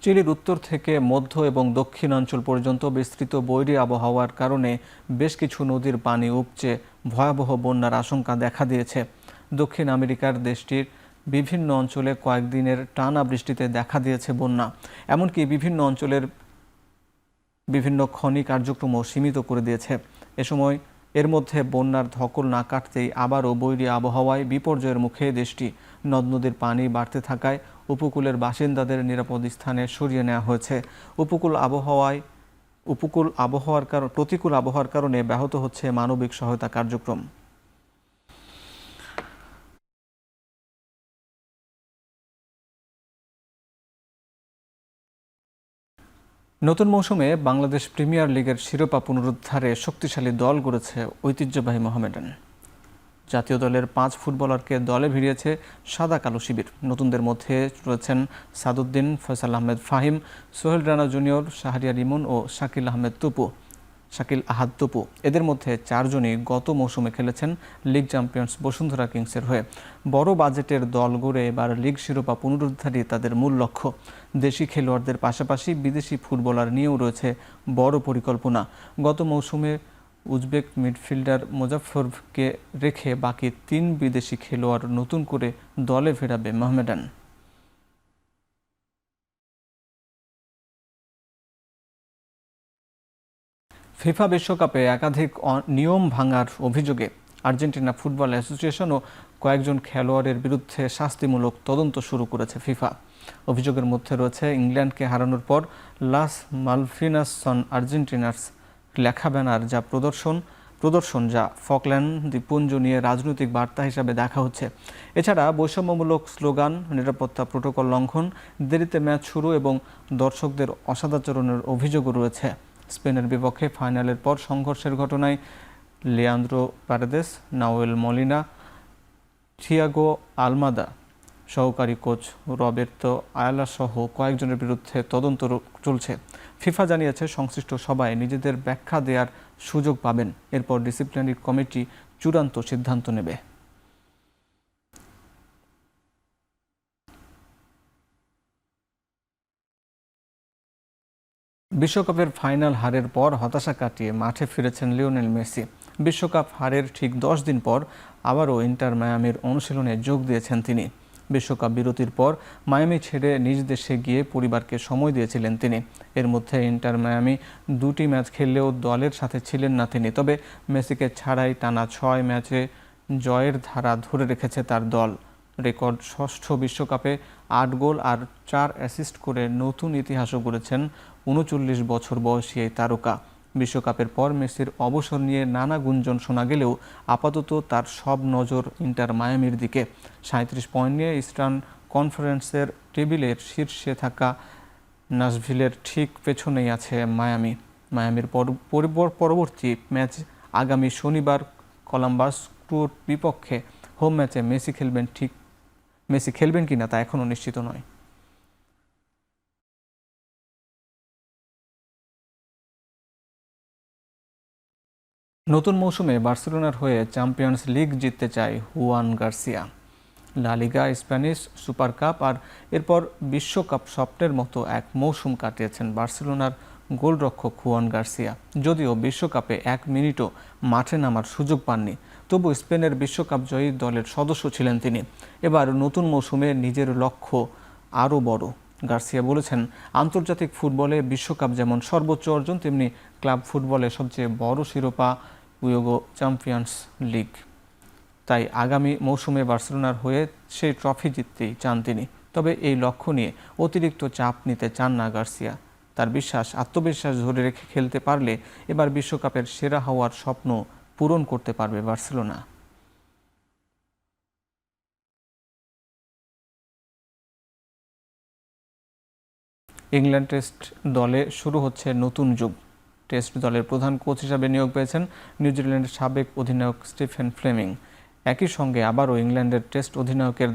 চিলির উত্তর থেকে মধ্য এবং দক্ষিণাঞ্চল পর্যন্ত বিস্তৃত বৈরী আবহাওয়ার কারণে বেশ কিছু নদীর পানি উপচে ভয়াবহ বন্যার আশঙ্কা দেখা দিয়েছে। দক্ষিণ আমেরিকার দেশটির বিভিন্ন অঞ্চলে কয়েকদিনের টানা বৃষ্টিতে দেখা দিয়েছে বন্যা। এমনকি বিভিন্ন অঞ্চলের বিভিন্ন খনি কার্যক্রমও সীমিত করে দিয়েছে। এ সময় এর মধ্যে বন্যার ধকল না কাটতেই আবারও বৈরী আবহাওয়ায় বিপর্যয়ের মুখে দেশটি। নদ নদীর পানি বাড়তে থাকায় উপকূলের বাসিন্দাদের নিরাপদ স্থানে সরিয়ে নেওয়া হয়েছে। প্রতিকূল আবহাওয়ার কারণে ব্যাহত হচ্ছে মানবিক সহায়তা কার্যক্রম। নতুন মৌসুমে বাংলাদেশ প্রিমিয়ার লিগের শিরোপা পুনরুদ্ধারে শক্তিশালী দল গড়েছে ঐতিহ্যবাহী মোহামেডান। জাতীয় দলের 5 ফুটবলারকে দলে ভিড়িয়েছে সাদা কালো শিবির। নতুনদের মধ্যে রয়েছেন সাদউদ্দিন, ফয়সাল আহমেদ ফাহিম, সোহেল রানা জুনিয়র, শাহরিয়ার ইমন ও শাকিল আহাদ তপু। এদের মধ্যে 4 জনই গত মৌসুমে খেলেছেন লিগ চ্যাম্পিয়ন্স বসুন্ধরা কিংসের হয়ে। বড় বাজেটের দল গড়ে এবার লিগ শিরোপা পুনরুদ্ধারই তাদের মূল লক্ষ্য। দেশি খেলোয়াড়দের পাশাপাশি বিদেশি ফুটবলার নিয়েও রয়েছে বড় পরিকল্পনা। গত মৌসুমে উজবেক মিডফিল্ডার মুজাফফরকে রেখে বাকি 3 বিদেশি খেলোয়াড় নতুন করে দলে ফেরাবে মোহামেডান। ফিফা বিশ্বকাপে একাধিক নিয়ম ভাঙার অভিযোগে আর্জেন্টিনা ফুটবল অ্যাসোসিয়েশন ও কয়েকজন খেলোয়াড়ের বিরুদ্ধে শাস্তিমূলক তদন্ত শুরু করেছে ফিফা। অভিযোগের মধ্যে রয়েছে ইংল্যান্ডকে হারানোর পর লাস মালভিনাস সন আর্জেন্টিনাস লেখা ব্যানার যা প্রদর্শন যা ফকল্যান্ড দ্বীপপুঞ্জ নিয়ে রাজনৈতিক বার্তা হিসাবে দেখা হচ্ছে। এছাড়া বৈষম্যমূলক স্লোগান, নিরাপত্তা প্রোটোকল লঙ্ঘন, দেরিতে ম্যাচ শুরু এবং দর্শকদের অসদাচরণের অভিযোগও রয়েছে। স্পেনের বিপক্ষে ফাইনালের পর সংঘর্ষের ঘটনায় Leandro Paredes, Nahuel Molina, Thiago Almada, সহকারী কোচ রবের্তো আয়ালা সহ কয়েকজনের বিরুদ্ধে তদন্ত চলছে। ফিফা জানিয়েছে সংশ্লিষ্ট সবাই নিজেদের ব্যাখ্যা দেওয়ার সুযোগ পাবেন। এরপর ডিসিপ্লিনারি কমিটি চূড়ান্ত সিদ্ধান্ত নেবে। বিশ্বকাপের ফাইনাল হারের পর হতাশা কাটিয়ে মাঠে ফিরেছেন লিওনেল মেসি। বিশ্বকাপ হারের ঠিক 10 দিন পর আবারও ইন্টার মায়ামির অনুশীলনে যোগ দিয়েছেন তিনি। বিশ্বকাপ বিরতির পর মায়ামি ছেড়ে নিজ দেশে গিয়ে পরিবারকে সময় দিয়েছিলেন তিনি। এর মধ্যে ইন্টার মায়ামি 2টি ম্যাচ খেললেও দলের সাথে ছিলেন না তিনি। তবে মেসিকে ছাড়াই টানা 6 ম্যাচে জয়ের ধারা ধরে রেখেছে তার দল। রেকর্ড 6ষ্ঠ বিশ্বকাপে 8 গোল আর 4 অ্যাসিস্ট করে নতুন ইতিহাসও গড়েছেন 39 বছর বয়সী এই তারকা। বিশ্বকাপের পর মেসির অবসর নিয়ে নানা গুঞ্জন শোনা গেলেও আপাতত তার সব নজর ইন্টার মায়ামির দিকে। 37 পয়েন্ট নিয়ে ইস্টার্ন কনফারেন্সের টেবিলের শীর্ষে থাকা নাশভিলের ঠিক পেছনেই আছে মায়ামির পরবর্তী ম্যাচ আগামী শনিবার কলাম্বাস ক্রুর বিপক্ষে। হোম ম্যাচে মেসি খেলবেন কিনা তা এখনও নিশ্চিত নয়। নতুন মৌসুমে বার্সেলোনার হয়ে চ্যাম্পিয়ন্স লিগ জিততে চায় হুয়ান গার্সিয়া। লা লিগা, স্প্যানিশ সুপার কাপ আর এরপর বিশ্বকাপ স্বপ্নের মতো এক মৌসুম কাটিয়েছেন বার্সেলোনার গোলরক্ষক হুয়ান গার্সিয়া। যদিও বিশ্বকাপে 1 মিনিটও মাঠে নামার সুযোগ পাননি, তবু স্পেনের বিশ্বকাপ জয়ী দলের সদস্য ছিলেন তিনি। এবার নতুন মৌসুমে নিজের লক্ষ্য আরও বড়। গার্সিয়া বলেছেন, আন্তর্জাতিক ফুটবলে বিশ্বকাপ যেমন সর্বোচ্চ অর্জন, তেমনি ক্লাব ফুটবলে সবচেয়ে বড় শিরোপা উয়েগো চ্যাম্পিয়ন্স লিগ। তাই আগামী মৌসুমে বার্সেলোনার হয়ে সেই ট্রফি জিততেই চান তিনি। তবে এই লক্ষ্য নিয়ে অতিরিক্ত চাপ নিতে চান না গার্সিয়া। তার বিশ্বাস, আত্মবিশ্বাস ধরে রেখে খেলতে পারলে এবার বিশ্বকাপের সেরা হওয়ার স্বপ্ন পূরণ করতে পারবে বার্সেলোনা। ইংল্যান্ড টেস্ট দলে শুরু হচ্ছে নতুন যুগ। টেস্ট দলের প্রধান কোচ হিসাবে নিয়োগ পেয়েছেন নিউজিল্যান্ডের সাবেক অধিনায়ক স্টিফেন ফ্লেমিং। একই সঙ্গে আবারও ইংল্যান্ডের টেস্ট অধিনায়কের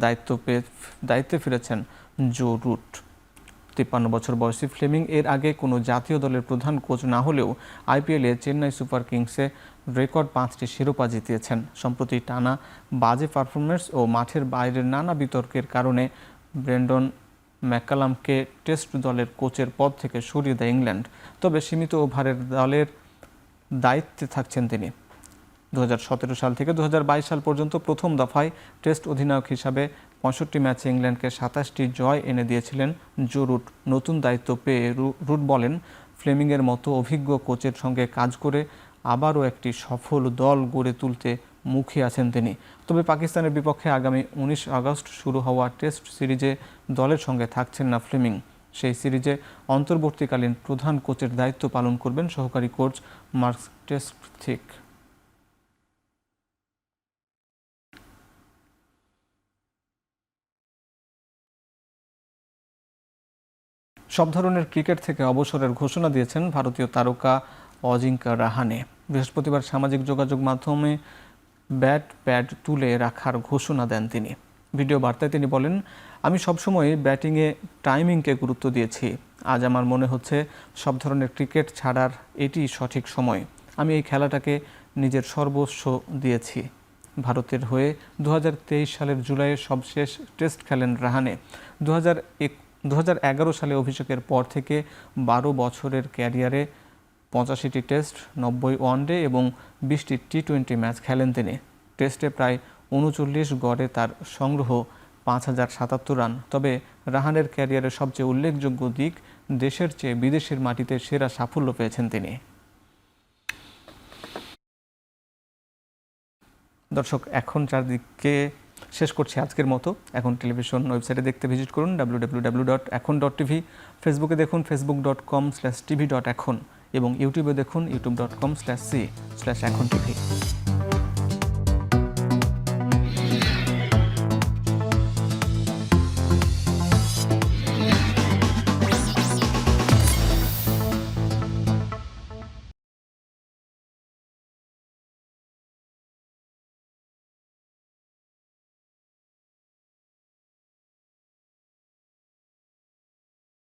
দায়িত্বে ফিরেছেন জো রুট। 53 বছর বয়সী ফ্লেমিং এর আগে কোনো জাতীয় দলের প্রধান কোচ না হলেও আইপিএলে চেন্নাই সুপার কিংসে রেকর্ড 5টি শিরোপা জিতিয়েছেন। সম্প্রতি টানা বাজে পারফরমেন্স ও মাঠের বাইরের নানা বিতর্কের কারণে ব্রেন্ডন ম্যাকালামকে টেস্ট দলের কোচের পদ থেকে সরিয়ে দেয় ইংল্যান্ড। তবে সীমিত ওভারের দলের দায়িত্বে থাকছেন তিনি। 2017 সাল থেকে 2022 সাল পর্যন্ত প্রথম দফায় টেস্ট অধিনায়ক হিসাবে 65 ম্যাচে ইংল্যান্ডকে 27টি জয় এনে দিয়েছিলেন জো রুট। নতুন দায়িত্ব পেয়ে রুট বলেন, ফ্লেমিংয়ের মতো অভিজ্ঞ কোচের সঙ্গে কাজ করে আবারও একটি সফল দল গড়ে তুলতে মুখে আছেন তিনি। তবে পাকিস্তানের বিপক্ষে আগামী 19 আগস্ট শুরু হওয়া টেস্ট সিরিজে দলের সঙ্গে থাকছেন না ফ্লেমিং। সেই সিরিজে অন্তর্বর্তীকালীন প্রধান কোচের দায়িত্ব পালন করবেন সহকারী কোচ মার্ক টেস্টথিক। সব ধরনের ক্রিকেট থেকে অবসরের ঘোষণা দিয়েছেন ভারতীয় তারকা অজিঙ্কা রাহানে। বৃহস্পতিবার সামাজিক যোগাযোগ মাধ্যমে ব্যাট প্যাড তুলে রাখার ঘোষণা দেন তিনি। ভিডিও বার্তায় তিনি বলেন, আমি সবসময় ব্যাটিংয়ে টাইমিংকে গুরুত্ব দিয়েছি। আজ আমার মনে হচ্ছে সব ধরনের ক্রিকেট ছাড়ার এটি সঠিক সময়। আমি এই খেলাটাকে নিজের সর্বস্ব দিয়েছি। ভারতের হয়ে 2023 সালের জুলাইয়ে সবশেষ টেস্ট খেলেন রাহানে। 2011 সালে অভিষেকের পর থেকে 12 বছরের ক্যারিয়ারে 85টি টেস্ট, 90 ওয়ানডে এবং 20টি টি-20 ম্যাচ খেলেন তিনি। টেস্টে প্রায় 39 গড়ে তার সংগ্রহ 5077 রান। তবে রাহানের ক্যারিয়ারের সবচেয়ে উল্লেখযোগ্য দিক, দেশের চেয়ে বিদেশের মাটিতে সেরা সাফল্য পেয়েছেন তিনি। দর্শক, এখন চারদিকে শেষ করছি আজকের মতো। এখন টেলিভিশন ওয়েবসাইটে দেখতে ভিজিট করুন www.ekhon.tv, ফেসবুকে দেখুন facebook.com/tv.ekhon এবং ইউটিউবে দেখুন youtube.com/c/ekhon tv।